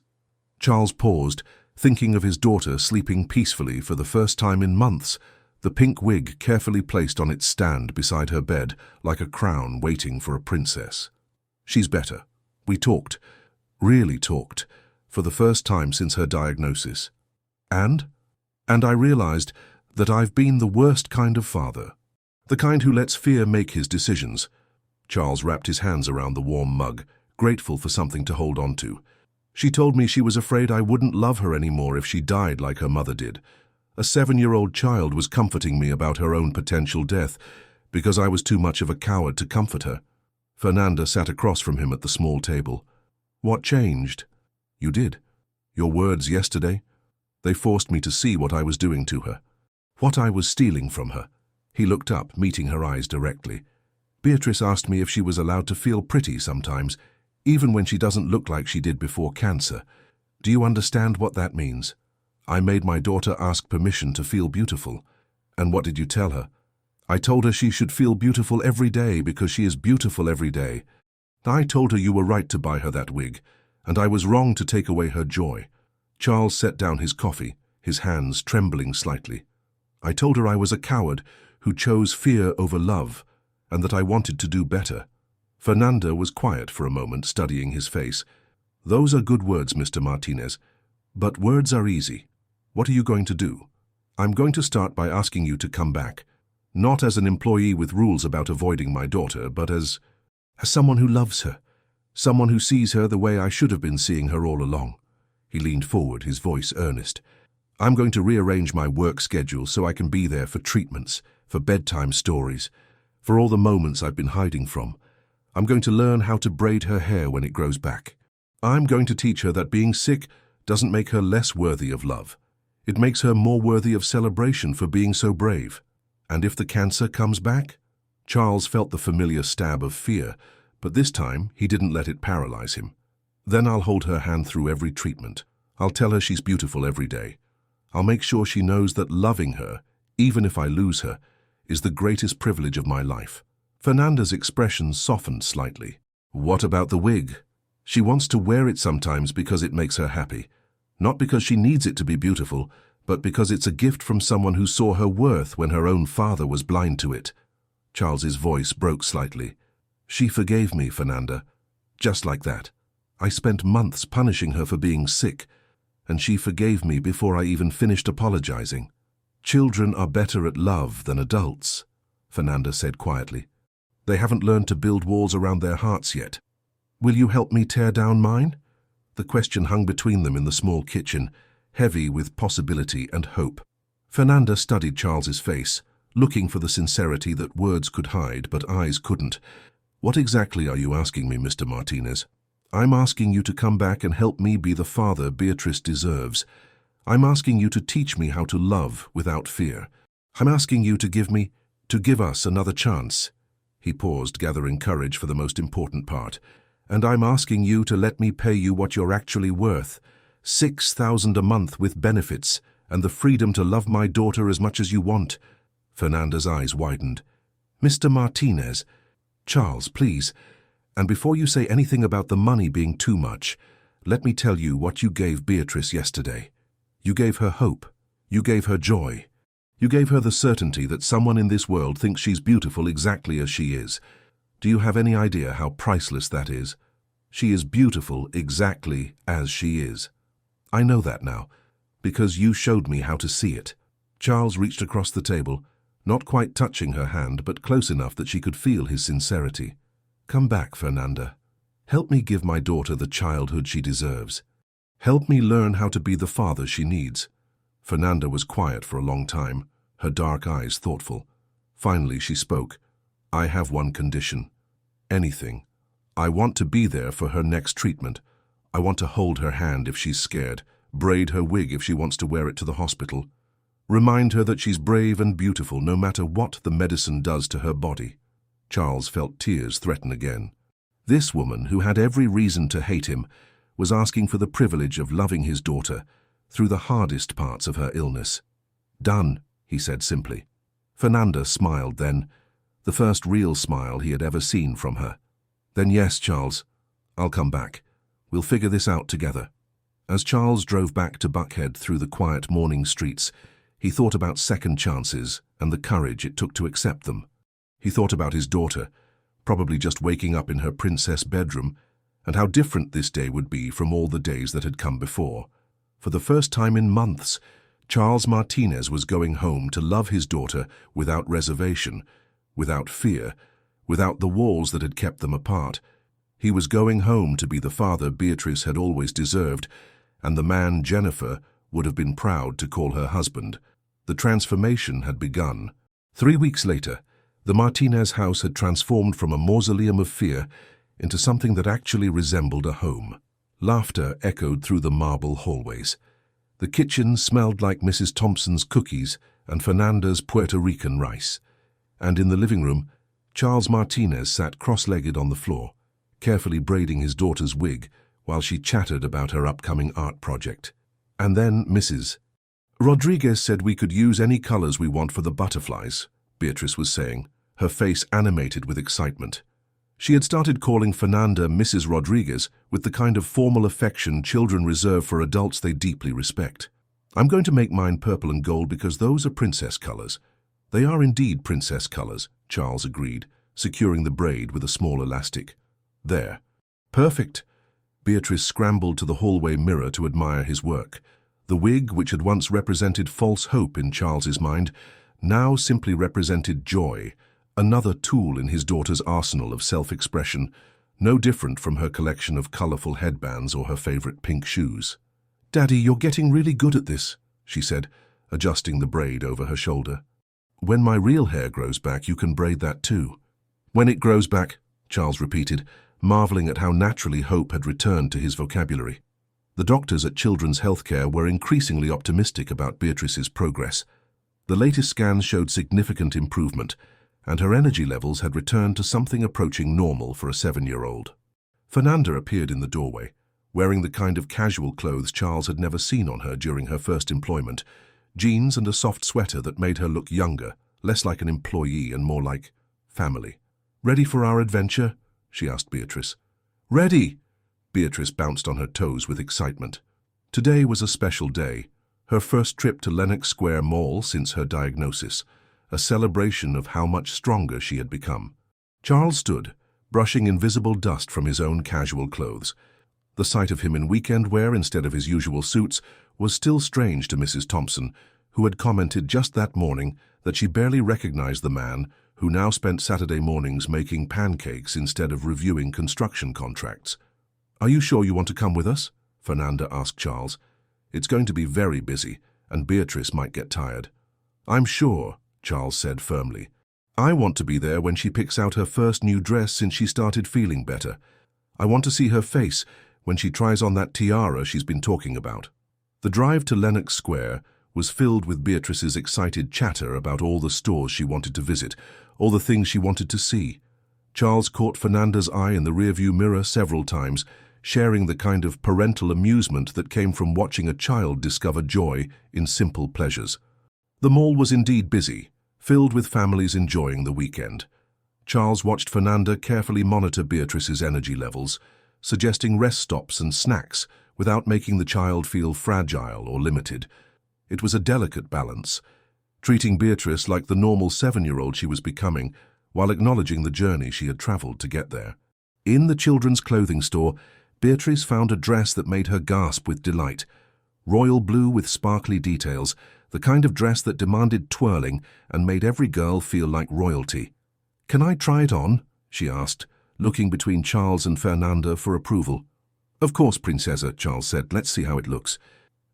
Charles paused, thinking of his daughter sleeping peacefully for the first time in months, the pink wig carefully placed on its stand beside her bed like a crown waiting for a princess. "She's better. We talked, really talked, for the first time since her diagnosis. And I realized that I've been the worst kind of father, the kind who lets fear make his decisions." Charles wrapped his hands around the warm mug, grateful for something to hold on to. "She told me she was afraid I wouldn't love her anymore if she died like her mother did. A 7-year-old child was comforting me about her own potential death because I was too much of a coward to comfort her." Fernanda sat across from him at the small table. "What changed?" "You did. Your words yesterday. They forced me to see what I was doing to her, what I was stealing from her." He looked up, meeting her eyes directly. "Beatrice asked me if she was allowed to feel pretty sometimes, even when she doesn't look like she did before cancer. Do you understand what that means? I made my daughter ask permission to feel beautiful. And what did you tell her? I told her she should feel beautiful every day because she is beautiful every day. I told her you were right to buy her that wig, and I was wrong to take away her joy." Charles set down his coffee, his hands trembling slightly. "I told her I was a coward who chose fear over love, and that I wanted to do better." Fernanda was quiet for a moment, studying his face. "Those are good words, Mr. Martinez, but words are easy. What are you going to do?" "I'm going to start by asking you to come back, not as an employee with rules about avoiding my daughter, but as someone who loves her, someone who sees her the way I should have been seeing her all along." He leaned forward, his voice earnest. "I'm going to rearrange my work schedule so I can be there for treatments, for bedtime stories, for all the moments I've been hiding from. I'm going to learn how to braid her hair when it grows back. I'm going to teach her that being sick doesn't make her less worthy of love. It makes her more worthy of celebration for being so brave. And if the cancer comes back? Charles felt the familiar stab of fear, but this time he didn't let it paralyze him. Then I'll hold her hand through every treatment. I'll tell her she's beautiful every day. I'll make sure she knows that loving her, even if I lose her, is the greatest privilege of my life. Fernanda's expression softened slightly. What about the wig? She wants to wear it sometimes because it makes her happy. Not because she needs it to be beautiful, but because it's a gift from someone who saw her worth when her own father was blind to it. Charles's voice broke slightly. She forgave me, Fernanda. Just like that. I spent months punishing her for being sick, and she forgave me before I even finished apologizing. Children are better at love than adults, Fernanda said quietly. They haven't learned to build walls around their hearts yet. Will you help me tear down mine? The question hung between them in the small kitchen, heavy with possibility and hope. Fernanda studied Charles's face, looking for the sincerity that words could hide but eyes couldn't. What exactly are you asking me, Mr. Martinez? I'm asking you to come back and help me be the father Beatrice deserves. I'm asking you to teach me how to love without fear. I'm asking you to give us another chance. He paused, gathering courage for the most important part. And I'm asking you to let me pay you what you're actually worth. 6,000 a month with benefits, and the freedom to love my daughter as much as you want. Fernanda's eyes widened. Mr. Martinez. Charles, please. And before you say anything about the money being too much, let me tell you what you gave Beatrice yesterday. You gave her hope. You gave her joy. You gave her the certainty that someone in this world thinks she's beautiful exactly as she is. Do you have any idea how priceless that is? She is beautiful exactly as she is. I know that now, because you showed me how to see it. Charles reached across the table, not quite touching her hand, but close enough that she could feel his sincerity. Come back, Fernanda. Help me give my daughter the childhood she deserves. Help me learn how to be the father she needs. Fernanda was quiet for a long time, her dark eyes thoughtful. Finally, she spoke. I have one condition. Anything. I want to be there for her next treatment. I want to hold her hand if she's scared, braid her wig if she wants to wear it to the hospital. Remind her that she's brave and beautiful no matter what the medicine does to her body. Charles felt tears threaten again. This woman, who had every reason to hate him, was asking for the privilege of loving his daughter through the hardest parts of her illness. Done, he said simply. Fernanda smiled then, the first real smile he had ever seen from her. Then yes, Charles, I'll come back. We'll figure this out together. As Charles drove back to Buckhead through the quiet morning streets, he thought about second chances and the courage it took to accept them. He thought about his daughter, probably just waking up in her princess bedroom, and how different this day would be from all the days that had come before. For the first time in months, Charles Martinez was going home to love his daughter without reservation, without fear, without the walls that had kept them apart. He was going home to be the father Beatrice had always deserved, and the man Jennifer would have been proud to call her husband. The transformation had begun. 3 weeks later, the Martinez house had transformed from a mausoleum of fear into something that actually resembled a home. Laughter echoed through the marble hallways. The kitchen smelled like Mrs. Thompson's cookies and Fernanda's Puerto Rican rice. And in the living room, Charles Martinez sat cross-legged on the floor, carefully braiding his daughter's wig while she chattered about her upcoming art project. And then Mrs. Rodriguez said we could use any colors we want for the butterflies, Beatrice was saying, her face animated with excitement. She had started calling Fernanda Mrs. Rodriguez with the kind of formal affection children reserve for adults they deeply respect. I'm going to make mine purple and gold because those are princess colors. They are indeed princess colors, Charles agreed, securing the braid with a small elastic. There. Perfect. Beatrice scrambled to the hallway mirror to admire his work. The wig, which had once represented false hope in Charles's mind, now simply represented joy, another tool in his daughter's arsenal of self-expression, no different from her collection of colorful headbands or her favorite pink shoes. Daddy, you're getting really good at this, she said, adjusting the braid over her shoulder. When my real hair grows back, you can braid that too. When it grows back, Charles repeated, marveling at how naturally hope had returned to his vocabulary. The doctors at Children's Healthcare were increasingly optimistic about Beatrice's progress. The latest scans showed significant improvement, and her energy levels had returned to something approaching normal for a 7-year-old. Fernanda appeared in the doorway, wearing the kind of casual clothes Charles had never seen on her during her first employment, jeans and a soft sweater that made her look younger, less like an employee and more like family. "Ready for our adventure?" she asked Beatrice. "Ready!" Beatrice bounced on her toes with excitement. Today was a special day, her first trip to Lenox Square Mall since her diagnosis, a celebration of how much stronger she had become. Charles stood, brushing invisible dust from his own casual clothes. The sight of him in weekend wear instead of his usual suits was still strange to Mrs. Thompson, who had commented just that morning that she barely recognized the man who now spent Saturday mornings making pancakes instead of reviewing construction contracts. "Are you sure you want to come with us?" Fernanda asked Charles. "It's going to be very busy, and Beatrice might get tired." "I'm sure," Charles said firmly. "I want to be there when she picks out her first new dress since she started feeling better. I want to see her face when she tries on that tiara she's been talking about." The drive to Lenox Square was filled with Beatrice's excited chatter about all the stores she wanted to visit, all the things she wanted to see. Charles caught Fernanda's eye in the rearview mirror several times, sharing the kind of parental amusement that came from watching a child discover joy in simple pleasures. The mall was indeed busy, filled with families enjoying the weekend. Charles watched Fernanda carefully monitor Beatrice's energy levels, suggesting rest stops and snacks without making the child feel fragile or limited. It was a delicate balance, treating Beatrice like the normal 7-year-old she was becoming, while acknowledging the journey she had traveled to get there. In the children's clothing store, Beatrice found a dress that made her gasp with delight. Royal blue with sparkly details, the kind of dress that demanded twirling and made every girl feel like royalty. "Can I try it on?" she asked, looking between Charles and Fernanda for approval. "Of course, Princesa," Charles said. "Let's see how it looks."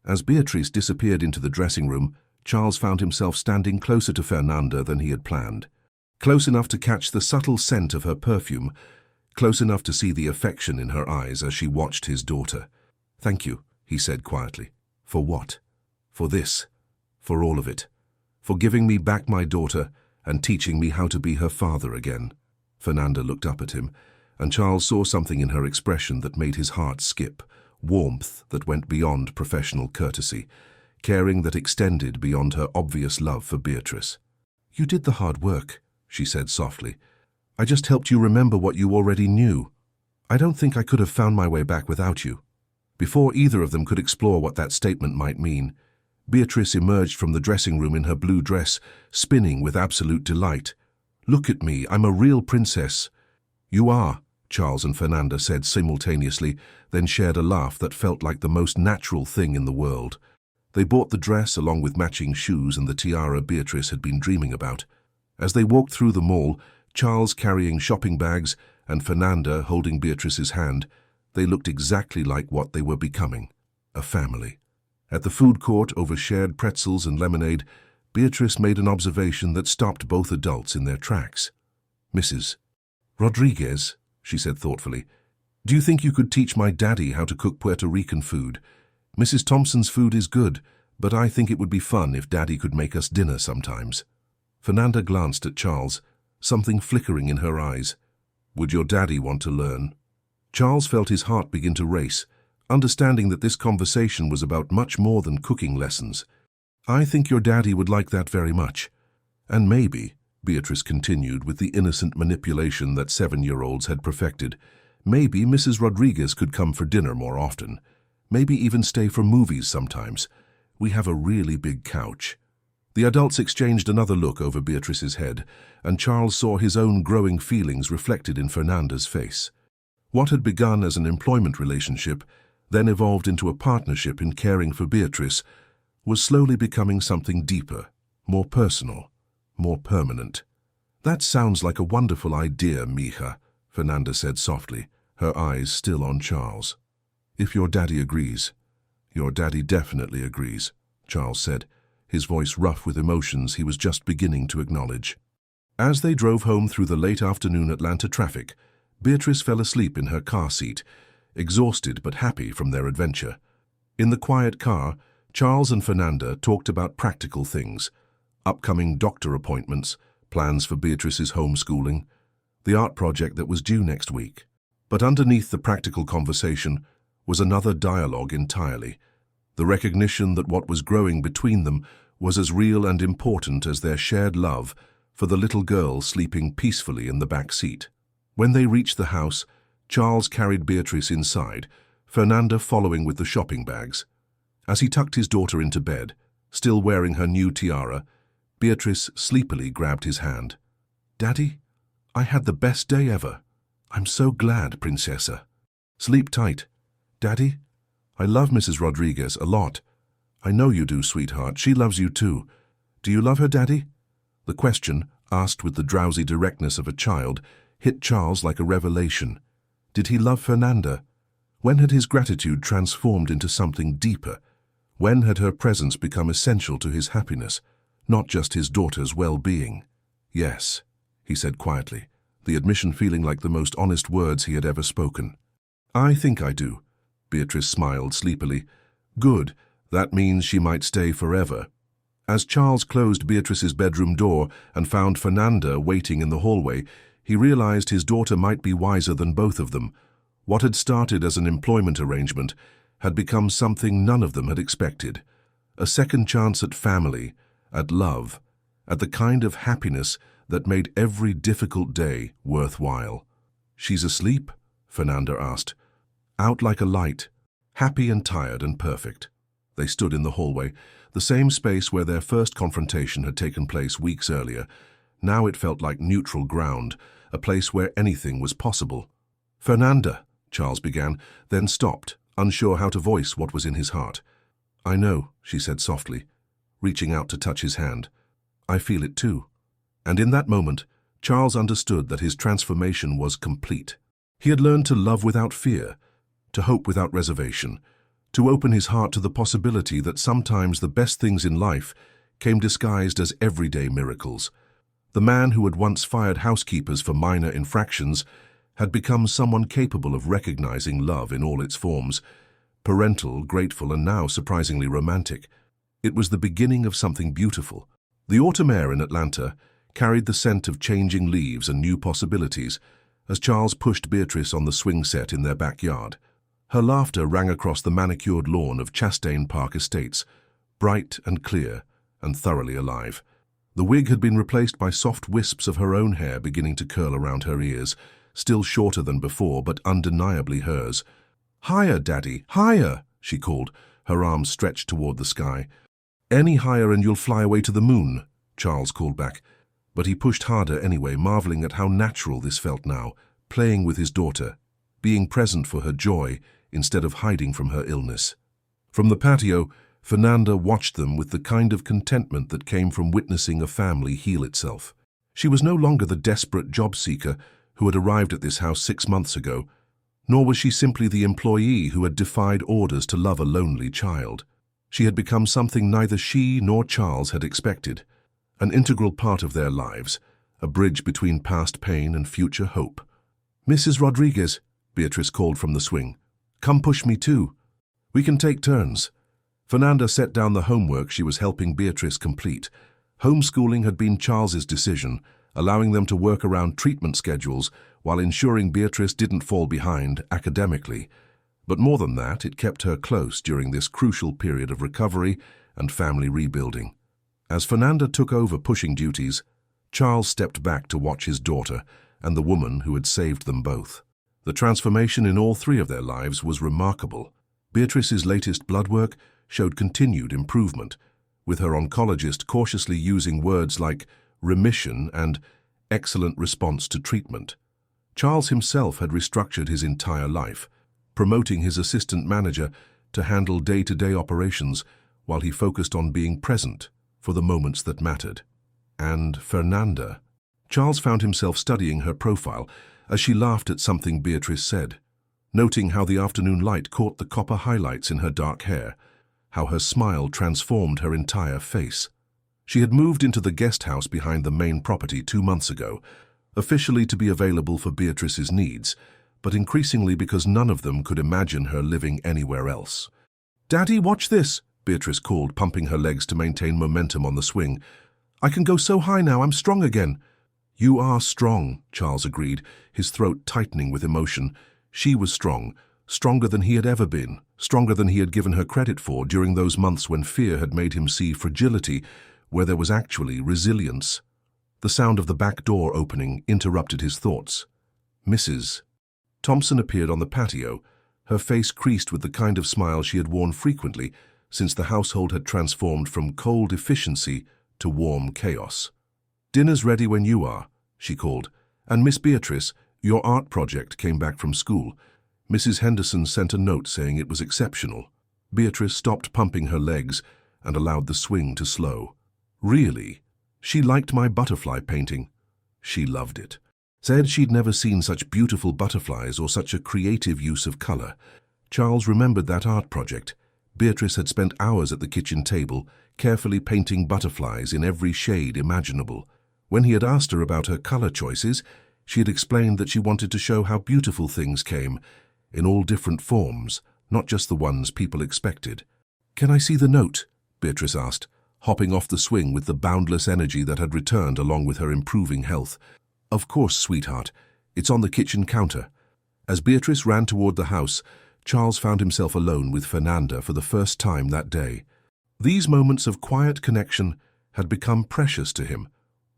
As Beatrice disappeared into the dressing room, Charles found himself standing closer to Fernanda than he had planned. Close enough to catch the subtle scent of her perfume, close enough to see the affection in her eyes as she watched his daughter. "Thank you," he said quietly. "For what?" "For this. For all of it. For giving me back my daughter and teaching me how to be her father again." Fernanda looked up at him, and Charles saw something in her expression that made his heart skip, warmth that went beyond professional courtesy, caring that extended beyond her obvious love for Beatrice. "You did the hard work," she said softly. "I just helped you remember what you already knew. I don't think I could have found my way back without you." Before either of them could explore what that statement might mean, Beatrice emerged from the dressing room in her blue dress, spinning with absolute delight. "Look at me, I'm a real princess." "You are," Charles and Fernanda said simultaneously, then shared a laugh that felt like the most natural thing in the world. They bought the dress along with matching shoes and the tiara Beatrice had been dreaming about. As they walked through the mall, Charles carrying shopping bags and Fernanda holding Beatrice's hand, they looked exactly like what they were becoming, a family. At the food court over shared pretzels and lemonade, Beatrice made an observation that stopped both adults in their tracks. "Mrs. Rodriguez," she said thoughtfully, "do you think you could teach my daddy how to cook Puerto Rican food? Mrs. Thompson's food is good, but I think it would be fun if Daddy could make us dinner sometimes." Fernanda glanced at Charles, something flickering in her eyes. "Would your daddy want to learn?" Charles felt his heart begin to race, understanding that this conversation was about much more than cooking lessons. "I think your daddy would like that very much. And maybe," Beatrice continued with the innocent manipulation that 7-year-olds had perfected, "maybe Mrs. Rodriguez could come for dinner more often. Maybe even stay for movies sometimes. We have a really big couch." The adults exchanged another look over Beatrice's head, and Charles saw his own growing feelings reflected in Fernanda's face. What had begun as an employment relationship, then evolved into a partnership in caring for Beatrice, was slowly becoming something deeper, more personal, more permanent. "That sounds like a wonderful idea, mija," Fernanda said softly, her eyes still on Charles. "If your daddy agrees." "Your daddy definitely agrees," Charles said, his voice rough with emotions he was just beginning to acknowledge. As they drove home through the late afternoon Atlanta traffic, Beatrice fell asleep in her car seat, exhausted but happy from their adventure. In the quiet car, Charles and Fernanda talked about practical things: upcoming doctor appointments, plans for Beatrice's homeschooling, the art project that was due next week. But underneath the practical conversation was another dialogue entirely: the recognition that what was growing between them was as real and important as their shared love for the little girl sleeping peacefully in the back seat. When they reached the house, Charles carried Beatrice inside, Fernanda following with the shopping bags. As he tucked his daughter into bed, still wearing her new tiara, Beatrice sleepily grabbed his hand. "Daddy, I had the best day ever. I'm so glad, Princessa. Sleep tight. Daddy, I love Mrs. Rodriguez a lot. I know you do, sweetheart. She loves you too. Do you love her, Daddy?" The question, asked with the drowsy directness of a child, hit Charles like a revelation. Did he love Fernanda? When had his gratitude transformed into something deeper? When had her presence become essential to his happiness, not just his daughter's well-being? "Yes," he said quietly, the admission feeling like the most honest words he had ever spoken. "I think I do." Beatrice smiled sleepily. "Good, that means she might stay forever." As Charles closed Beatrice's bedroom door and found Fernanda waiting in the hallway, he realized his daughter might be wiser than both of them. What had started as an employment arrangement had become something none of them had expected: a second chance at family, at love, at the kind of happiness that made every difficult day worthwhile. "She's asleep?" Fernanda asked. "Out like a light, happy and tired and perfect." They stood in the hallway, the same space where their first confrontation had taken place weeks earlier. Now it felt like neutral ground, a place where anything was possible. "Fernanda," Charles began, then stopped, unsure how to voice what was in his heart. "I know," she said softly, reaching out to touch his hand. "I feel it too." And in that moment, Charles understood that his transformation was complete. He had learned to love without fear, to hope without reservation, to open his heart to the possibility that sometimes the best things in life came disguised as everyday miracles. The man who had once fired housekeepers for minor infractions had become someone capable of recognizing love in all its forms: parental, grateful, and now surprisingly romantic. It was the beginning of something beautiful. The autumn air in Atlanta carried the scent of changing leaves and new possibilities as Charles pushed Beatrice on the swing set in their backyard. Her laughter rang across the manicured lawn of Chastain Park Estates, bright and clear and thoroughly alive. The wig had been replaced by soft wisps of her own hair beginning to curl around her ears, still shorter than before, but undeniably hers. "Higher, Daddy, higher," she called, her arms stretched toward the sky. "Any higher and you'll fly away to the moon," Charles called back. But he pushed harder anyway, marveling at how natural this felt now, playing with his daughter, being present for her joy instead of hiding from her illness. From the patio, Fernanda watched them with the kind of contentment that came from witnessing a family heal itself. She was no longer the desperate job seeker who had arrived at this house 6 months ago, nor was she simply the employee who had defied orders to love a lonely child. She had become something neither she nor Charles had expected, an integral part of their lives, a bridge between past pain and future hope. "Mrs. Rodriguez," Beatrice called from the swing, "come push me too. We can take turns." Fernanda set down the homework she was helping Beatrice complete. Homeschooling had been Charles's decision, allowing them to work around treatment schedules while ensuring Beatrice didn't fall behind academically. But more than that, it kept her close during this crucial period of recovery and family rebuilding. As Fernanda took over pushing duties, Charles stepped back to watch his daughter and the woman who had saved them both. The transformation in all three of their lives was remarkable. Beatrice's latest blood work showed continued improvement, with her oncologist cautiously using words like remission and excellent response to treatment. Charles himself had restructured his entire life, promoting his assistant manager to handle day-to-day operations while he focused on being present for the moments that mattered. And Fernanda. Charles found himself studying her profile as she laughed at something Beatrice said, noting how the afternoon light caught the copper highlights in her dark hair, how her smile transformed her entire face. She had moved into the guest house behind the main property 2 months ago, officially to be available for Beatrice's needs, but increasingly because none of them could imagine her living anywhere else. "Daddy, watch this," Beatrice called, pumping her legs to maintain momentum on the swing. "I can go so high now, I'm strong again." "You are strong," Charles agreed, his throat tightening with emotion. She was strong, stronger than he had ever been, stronger than he had given her credit for during those months when fear had made him see fragility where there was actually resilience. The sound of the back door opening interrupted his thoughts. Mrs. Thompson appeared on the patio, her face creased with the kind of smile she had worn frequently since the household had transformed from cold efficiency to warm chaos. "Dinner's ready when you are," she called. "And Miss Beatrice, your art project came back from school." Mrs. Henderson sent a note saying it was exceptional. Beatrice stopped pumping her legs and allowed the swing to slow. "Really? She liked my butterfly painting." She loved it. Said she'd never seen such beautiful butterflies or such a creative use of color. Charles remembered that art project. Beatrice had spent hours at the kitchen table, carefully painting butterflies in every shade imaginable. When he had asked her about her color choices, she had explained that she wanted to show how beautiful things came, in all different forms, not just the ones people expected. "Can I see the note?" Beatrice asked, hopping off the swing with the boundless energy that had returned along with her improving health. "Of course, sweetheart. It's on the kitchen counter." As Beatrice ran toward the house, Charles found himself alone with Fernanda for the first time that day. These moments of quiet connection had become precious to him,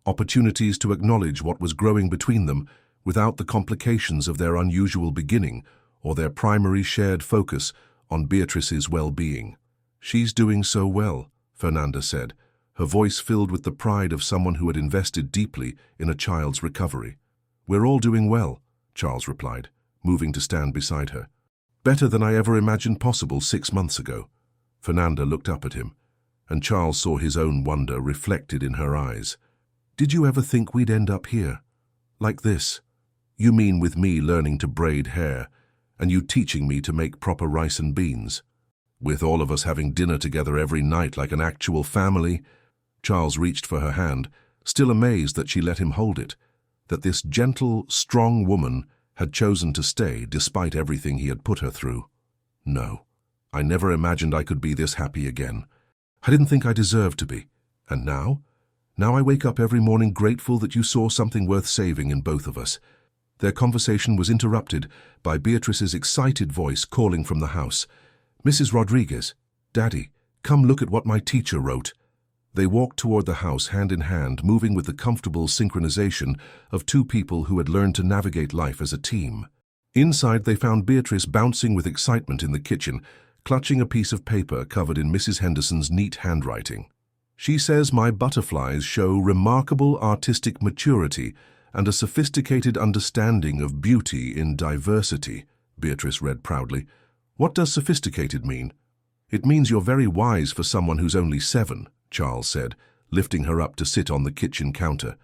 opportunities to acknowledge what was growing between them without the complications of their unusual beginning or their primary shared focus on Beatrice's well-being. "She's doing so well," Fernanda said, her voice filled with the pride of someone who had invested deeply in a child's recovery. "We're all doing well," Charles replied, moving to stand beside her. "Better than I ever imagined possible 6 months ago." Fernanda looked up at him, and Charles saw his own wonder reflected in her eyes. "Did you ever think we'd end up here? Like this? You mean with me learning to braid hair, and you teaching me to make proper rice and beans? With all of us having dinner together every night like an actual family?" Charles reached for her hand, still amazed that she let him hold it, that this gentle, strong woman had chosen to stay despite everything he had put her through. "No, I never imagined I could be this happy again. I didn't think I deserved to be. And now? Now I wake up every morning grateful that you saw something worth saving in both of us." Their conversation was interrupted by Beatrice's excited voice calling from the house. "Mrs. Rodriguez, Daddy, come look at what my teacher wrote." They walked toward the house hand in hand, moving with the comfortable synchronization of two people who had learned to navigate life as a team. Inside, they found Beatrice bouncing with excitement in the kitchen, clutching a piece of paper covered in Mrs. Henderson's neat handwriting. "She says my butterflies show remarkable artistic maturity and a sophisticated understanding of beauty in diversity," Beatrice read proudly. "What does sophisticated mean?" "It means you're very wise for someone who's only 7, Charles said, lifting her up to sit on the kitchen counter.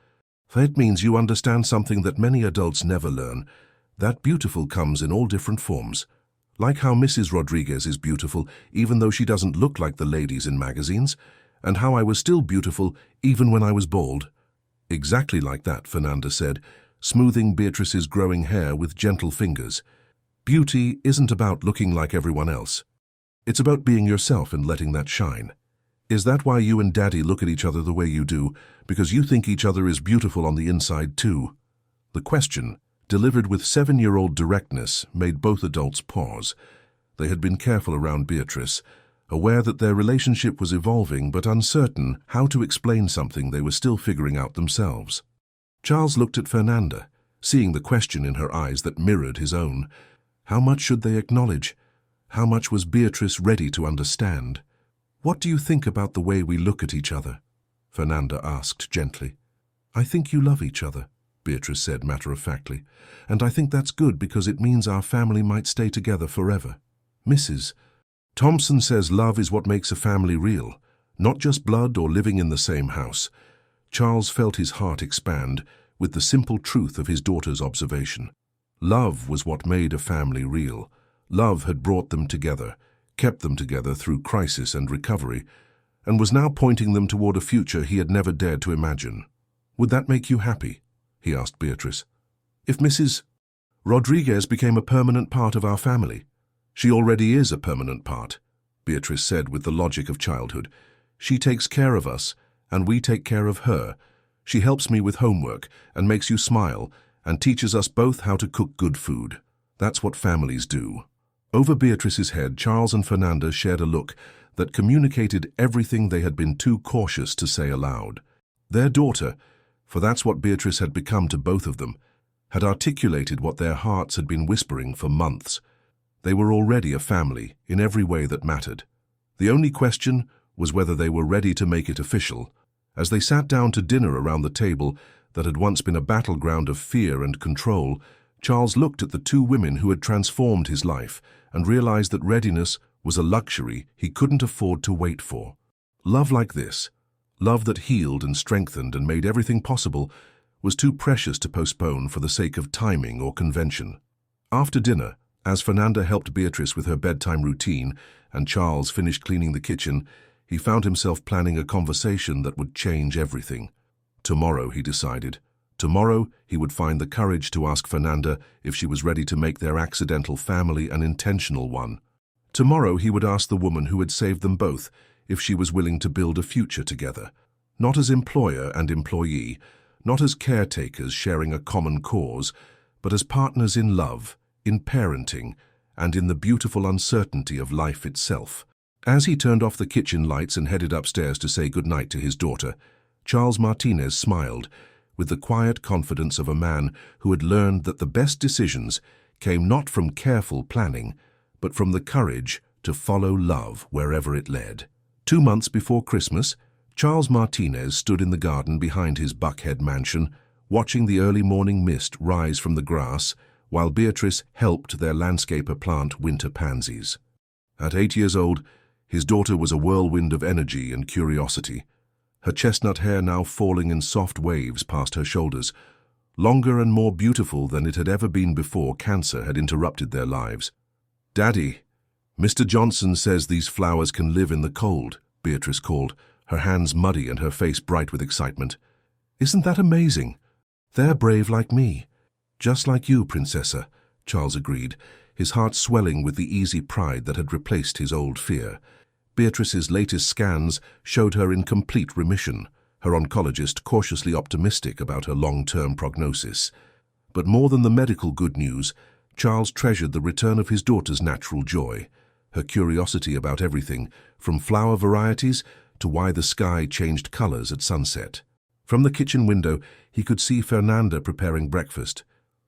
"That means you understand something that many adults never learn. That beautiful comes in all different forms. Like how Mrs. Rodriguez is beautiful even though she doesn't look like the ladies in magazines, and how I was still beautiful even when I was bald." "Exactly like that," Fernanda said, smoothing Beatrice's growing hair with gentle fingers. "Beauty isn't about looking like everyone else. It's about being yourself and letting that shine. Is that why you and Daddy look at each other the way you do, because you think each other is beautiful on the inside too?" The question, delivered with 7-year-old directness, made both adults pause. They had been careful around Beatrice, aware that their relationship was evolving but uncertain how to explain something they were still figuring out themselves. Charles looked at Fernanda, seeing the question in her eyes that mirrored his own. How much should they acknowledge? How much was Beatrice ready to understand? "What do you think about the way we look at each other?" Fernanda asked gently. "I think you love each other," Beatrice said matter-of-factly, "and I think that's good because it means our family might stay together forever." Mrs. Thompson says love is what makes a family real, not just blood or living in the same house. Charles felt his heart expand with the simple truth of his daughter's observation. Love was what made a family real. Love had brought them together, kept them together through crisis and recovery, and was now pointing them toward a future he had never dared to imagine. "Would that make you happy?" he asked Beatrice. "If Mrs. Rodriguez became a permanent part of our family?" "She already is a permanent part." Beatrice said with the logic of childhood. "She takes care of us, and we take care of her. She helps me with homework and makes you smile and teaches us both how to cook good food. That's what families do." Over Beatrice's head, Charles and Fernanda shared a look that communicated everything they had been too cautious to say aloud. Their daughter, for that's what Beatrice had become to both of them, had articulated what their hearts had been whispering for months. They were already a family in every way that mattered. The only question was whether they were ready to make it official. As they sat down to dinner around the table that had once been a battleground of fear and control, Charles looked at the two women who had transformed his life and realized that readiness was a luxury he couldn't afford to wait for. Love like this, love that healed and strengthened and made everything possible, was too precious to postpone for the sake of timing or convention. After dinner, as Fernanda helped Beatrice with her bedtime routine and Charles finished cleaning the kitchen, he found himself planning a conversation that would change everything. Tomorrow, he decided. Tomorrow, he would find the courage to ask Fernanda if she was ready to make their accidental family an intentional one. Tomorrow, he would ask the woman who had saved them both if she was willing to build a future together. Not as employer and employee, not as caretakers sharing a common cause, but as partners in love, in parenting, and in the beautiful uncertainty of life itself. As he turned off the kitchen lights and headed upstairs to say goodnight to his daughter, Charles Martinez smiled, with the quiet confidence of a man who had learned that the best decisions came not from careful planning, but from the courage to follow love wherever it led. 2 months before Christmas, Charles Martinez stood in the garden behind his Buckhead mansion, watching the early morning mist rise from the grass, while Beatrice helped their landscaper plant winter pansies. At 8 years old, his daughter was a whirlwind of energy and curiosity, her chestnut hair now falling in soft waves past her shoulders, longer and more beautiful than it had ever been before cancer had interrupted their lives. "Daddy, Mr. Johnson says these flowers can live in the cold," Beatrice called, her hands muddy and her face bright with excitement. "Isn't that amazing? They're brave like me." "Just like you, Princessa," Charles agreed, his heart swelling with the easy pride that had replaced his old fear. Beatrice's latest scans showed her in complete remission, her oncologist cautiously optimistic about her long-term prognosis. But more than the medical good news, Charles treasured the return of his daughter's natural joy, her curiosity about everything, from flower varieties to why the sky changed colors at sunset. From the kitchen window, he could see Fernanda preparing breakfast,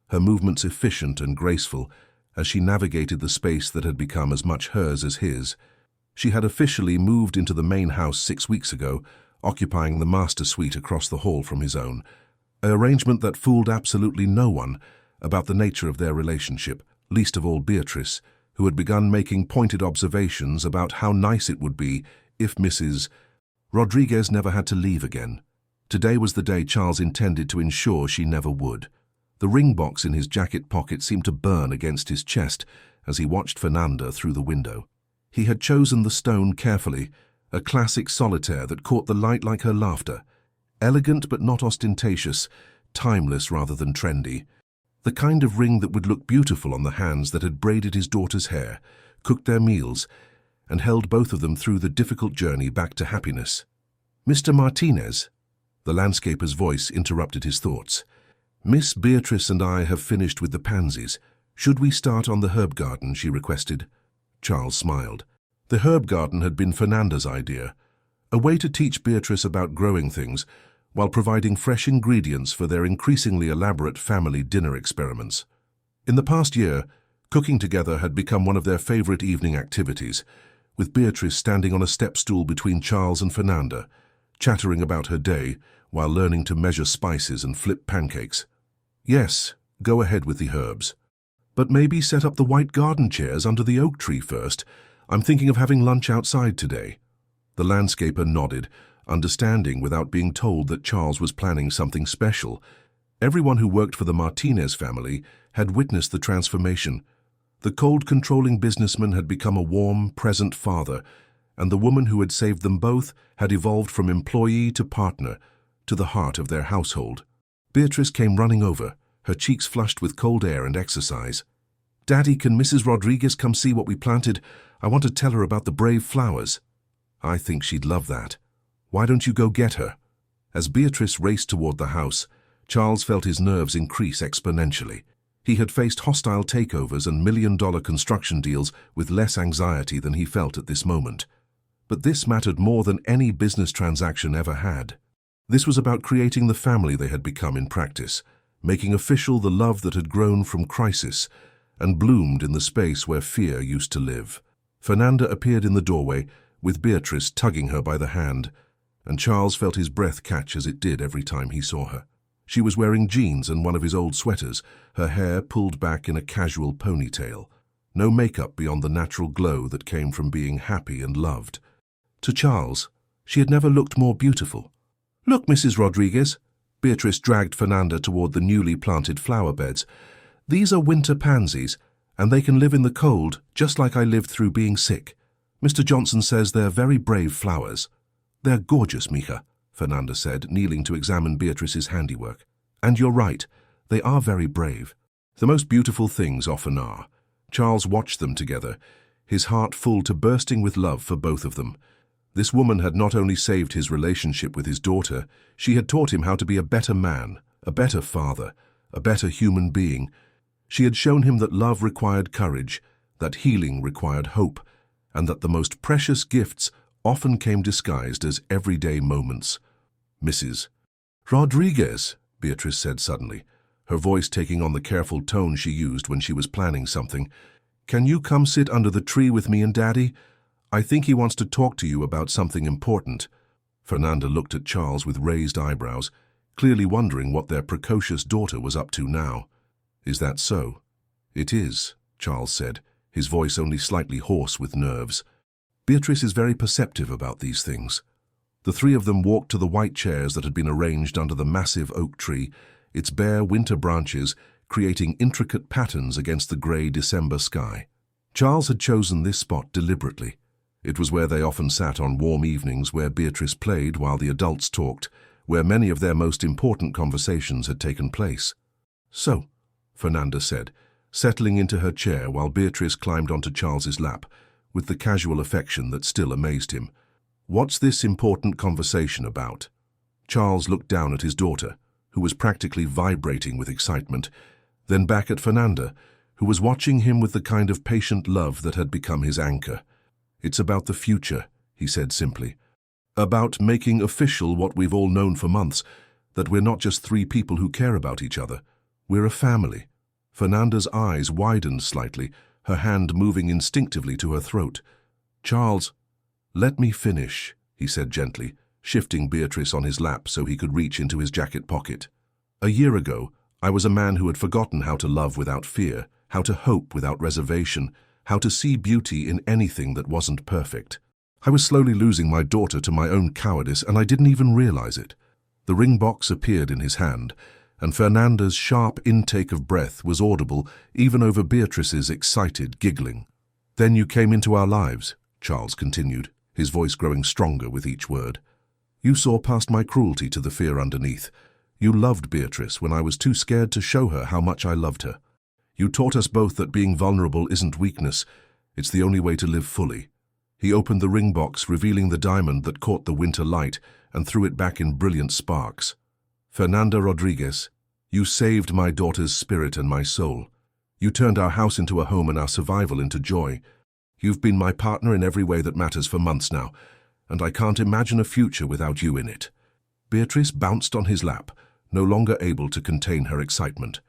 her movements efficient and graceful as she navigated the space that had become as much hers as his. She had officially moved into the main house 6 weeks ago, occupying the master suite across the hall from his own, an arrangement that fooled absolutely no one about the nature of their relationship, least of all Beatrice, who had begun making pointed observations about how nice it would be if Mrs. Rodriguez never had to leave again. Today was the day Charles intended to ensure she never would. The ring box in his jacket pocket seemed to burn against his chest as he watched Fernanda through the window. He had chosen the stone carefully, a classic solitaire that caught the light like her laughter. Elegant but not ostentatious, timeless rather than trendy. The kind of ring that would look beautiful on the hands that had braided his daughter's hair, cooked their meals, and held both of them through the difficult journey back to happiness. "Mr. Martinez," the landscaper's voice interrupted his thoughts. "Miss Beatrice and I have finished with the pansies. Should we start on the herb garden?" she requested. Charles smiled. The herb garden had been Fernanda's idea, a way to teach Beatrice about growing things while providing fresh ingredients for their increasingly elaborate family dinner experiments. In the past year, cooking together had become one of their favorite evening activities, with Beatrice standing on a step stool between Charles and Fernanda, chattering about her day while learning to measure spices and flip pancakes. "Yes, go ahead with the herbs. But maybe set up the white garden chairs under the oak tree first. I'm thinking of having lunch outside today." The landscaper nodded, understanding without being told that Charles was planning something special. Everyone who worked for the Martinez family had witnessed the transformation. The cold, controlling businessman had become a warm, present father, and the woman who had saved them both had evolved from employee to partner, to the heart of their household. Beatrice came running over, her cheeks flushed with cold air and exercise. "Daddy, can Mrs. Rodriguez come see what we planted? I want to tell her about the brave flowers." "I think she'd love that. Why don't you go get her?" As Beatrice raced toward the house, Charles felt his nerves increase exponentially. He had faced hostile takeovers and million-dollar construction deals with less anxiety than he felt at this moment. But this mattered more than any business transaction ever had. This was about creating the family they had become in practice, making official the love that had grown from crisis and bloomed in the space where fear used to live. Fernanda appeared in the doorway, with Beatrice tugging her by the hand, and Charles felt his breath catch as it did every time he saw her. She was wearing jeans and one of his old sweaters, her hair pulled back in a casual ponytail. No makeup beyond the natural glow that came from being happy and loved. To Charles, she had never looked more beautiful. "Look, Mrs. Rodriguez." Beatrice dragged Fernanda toward the newly planted flower beds. "These are winter pansies, and they can live in the cold, just like I lived through being sick. Mr. Johnson says they're very brave flowers." "They're gorgeous, Mija," Fernanda said, kneeling to examine Beatrice's handiwork. "And you're right, they are very brave. The most beautiful things often are." Charles watched them together, his heart full to bursting with love for both of them. This woman had not only saved his relationship with his daughter, she had taught him how to be a better man, a better father, a better human being. She had shown him that love required courage, that healing required hope, and that the most precious gifts often came disguised as everyday moments. "Mrs. Rodriguez," Beatrice said suddenly, her voice taking on the careful tone she used when she was planning something, "can you come sit under the tree with me and Daddy? I think he wants to talk to you about something important." Fernanda looked at Charles with raised eyebrows, clearly wondering what their precocious daughter was up to now. "Is that so?" "It is," Charles said, his voice only slightly hoarse with nerves. "Beatrice is very perceptive about these things." The three of them walked to the white chairs that had been arranged under the massive oak tree, its bare winter branches creating intricate patterns against the grey December sky. Charles had chosen this spot deliberately. It was where they often sat on warm evenings, where Beatrice played while the adults talked, where many of their most important conversations had taken place. "So," Fernanda said, settling into her chair while Beatrice climbed onto Charles's lap, with the casual affection that still amazed him. "What's this important conversation about?" Charles looked down at his daughter, who was practically vibrating with excitement, then back at Fernanda, who was watching him with the kind of patient love that had become his anchor. "It's about the future," he said simply. "About making official what we've all known for months, that we're not just three people who care about each other. We're a family." Fernanda's eyes widened slightly, her hand moving instinctively to her throat. "Charles, let me finish," he said gently, shifting Beatrice on his lap so he could reach into his jacket pocket. "A year ago, I was a man who had forgotten how to love without fear, how to hope without reservation, how to see beauty in anything that wasn't perfect. I was slowly losing my daughter to my own cowardice, and I didn't even realize it." The ring box appeared in his hand, and Fernanda's sharp intake of breath was audible even over Beatrice's excited giggling. "Then you came into our lives," Charles continued, his voice growing stronger with each word. "You saw past my cruelty to the fear underneath. You loved Beatrice when I was too scared to show her how much I loved her. You taught us both that being vulnerable isn't weakness, it's the only way to live fully." He opened the ring box, revealing the diamond that caught the winter light and threw it back in brilliant sparks. "Fernanda Rodriguez, you saved my daughter's spirit and my soul. You turned our house into a home and our survival into joy. You've been my partner in every way that matters for months now, and I can't imagine a future without you in it." Beatrice bounced on his lap, no longer able to contain her excitement.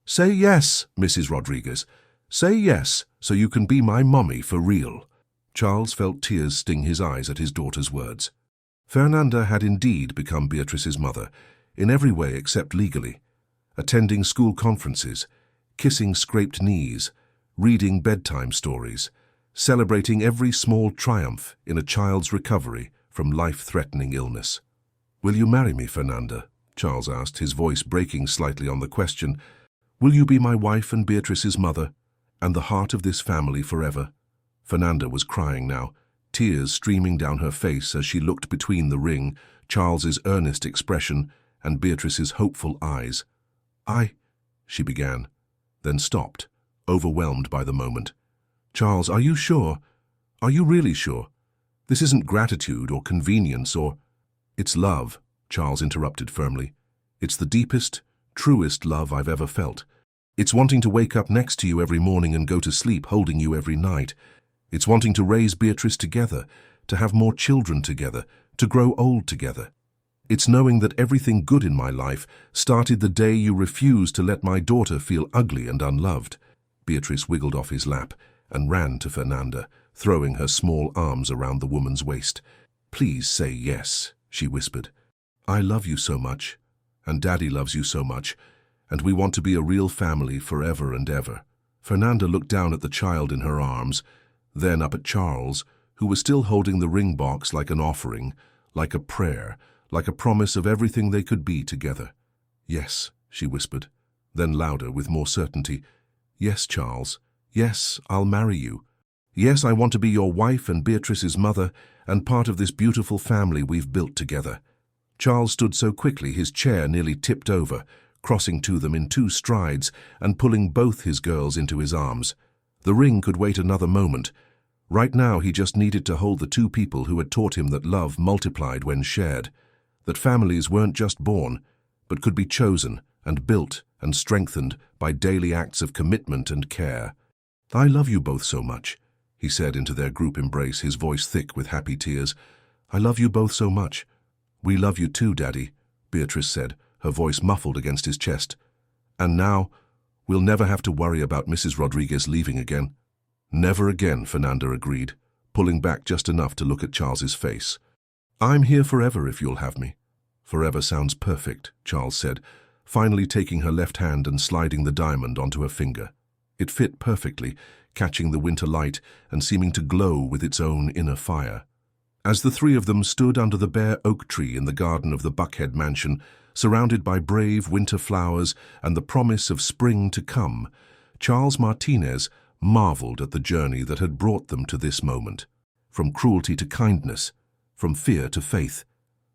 "Say yes, Mrs. Rodriguez. Say yes, so you can be my mommy for real." Charles felt tears sting his eyes at his daughter's words. Fernanda had indeed become Beatrice's mother, in every way except legally. Attending school conferences, kissing scraped knees, reading bedtime stories, celebrating every small triumph in a child's recovery from life-threatening illness. "Will you marry me, Fernanda?" Charles asked, his voice breaking slightly on the question. "Will you be my wife and Beatrice's mother, and the heart of this family forever?" Fernanda was crying now, tears streaming down her face as she looked between the ring, Charles's earnest expression, and Beatrice's hopeful eyes. She began, then stopped, overwhelmed by the moment. "Charles, are you sure?" Are you really sure? This isn't gratitude or convenience or... It's love, Charles interrupted firmly. It's the deepest, truest love I've ever felt. It's wanting to wake up next to you every morning and go to sleep holding you every night. It's wanting to raise Beatrice together, to have more children together, to grow old together. It's knowing that everything good in my life started the day you refused to let my daughter feel ugly and unloved. Beatrice wiggled off his lap and ran to Fernanda, throwing her small arms around the woman's waist. "Please say yes," she whispered. "I love you so much, and Daddy loves you so much, and we want to be a real family forever and ever." Fernanda looked down at the child in her arms, then up at Charles, who was still holding the ring box like an offering, like a prayer, like a promise of everything they could be together. "Yes," she whispered, then louder with more certainty. "Yes, Charles. Yes, I'll marry you. Yes, I want to be your wife and Beatrice's mother and part of this beautiful family we've built together." Charles stood so quickly his chair nearly tipped over, crossing to them in 2 strides and pulling both his girls into his arms. The ring could wait another moment. Right now he just needed to hold the 2 people who had taught him that love multiplied when shared, that families weren't just born, but could be chosen and built and strengthened by daily acts of commitment and care. "I love you both so much," he said into their group embrace, his voice thick with happy tears. "I love you both so much." "We love you too, Daddy," Beatrice said, her voice muffled against his chest. "And now, we'll never have to worry about Mrs. Rodriguez leaving again." "Never again," Fernanda agreed, pulling back just enough to look at Charles's face. "I'm here forever if you'll have me." "Forever sounds perfect," Charles said, finally taking her left hand and sliding the diamond onto her finger. It fit perfectly, catching the winter light and seeming to glow with its own inner fire. As the 3 of them stood under the bare oak tree in the garden of the Buckhead mansion, surrounded by brave winter flowers and the promise of spring to come, Charles Martinez marveled at the journey that had brought them to this moment. From cruelty to kindness, from fear to faith,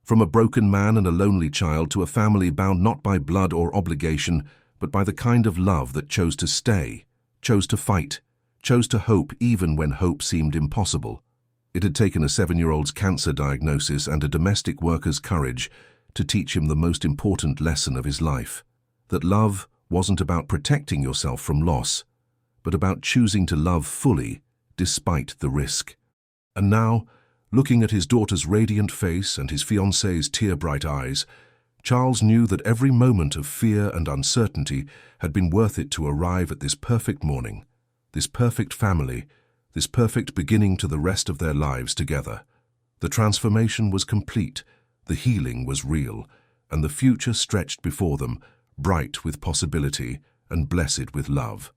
from a broken man and a lonely child to a family bound not by blood or obligation, but by the kind of love that chose to stay, chose to fight, chose to hope even when hope seemed impossible. It had taken a 7-year-old's cancer diagnosis and a domestic worker's courage to teach him the most important lesson of his life, that love wasn't about protecting yourself from loss, but about choosing to love fully despite the risk. And now, looking at his daughter's radiant face and his fiancée's tear-bright eyes, Charles knew that every moment of fear and uncertainty had been worth it to arrive at this perfect morning, this perfect family, this perfect beginning to the rest of their lives together. The transformation was complete, the healing was real, and the future stretched before them, bright with possibility and blessed with love.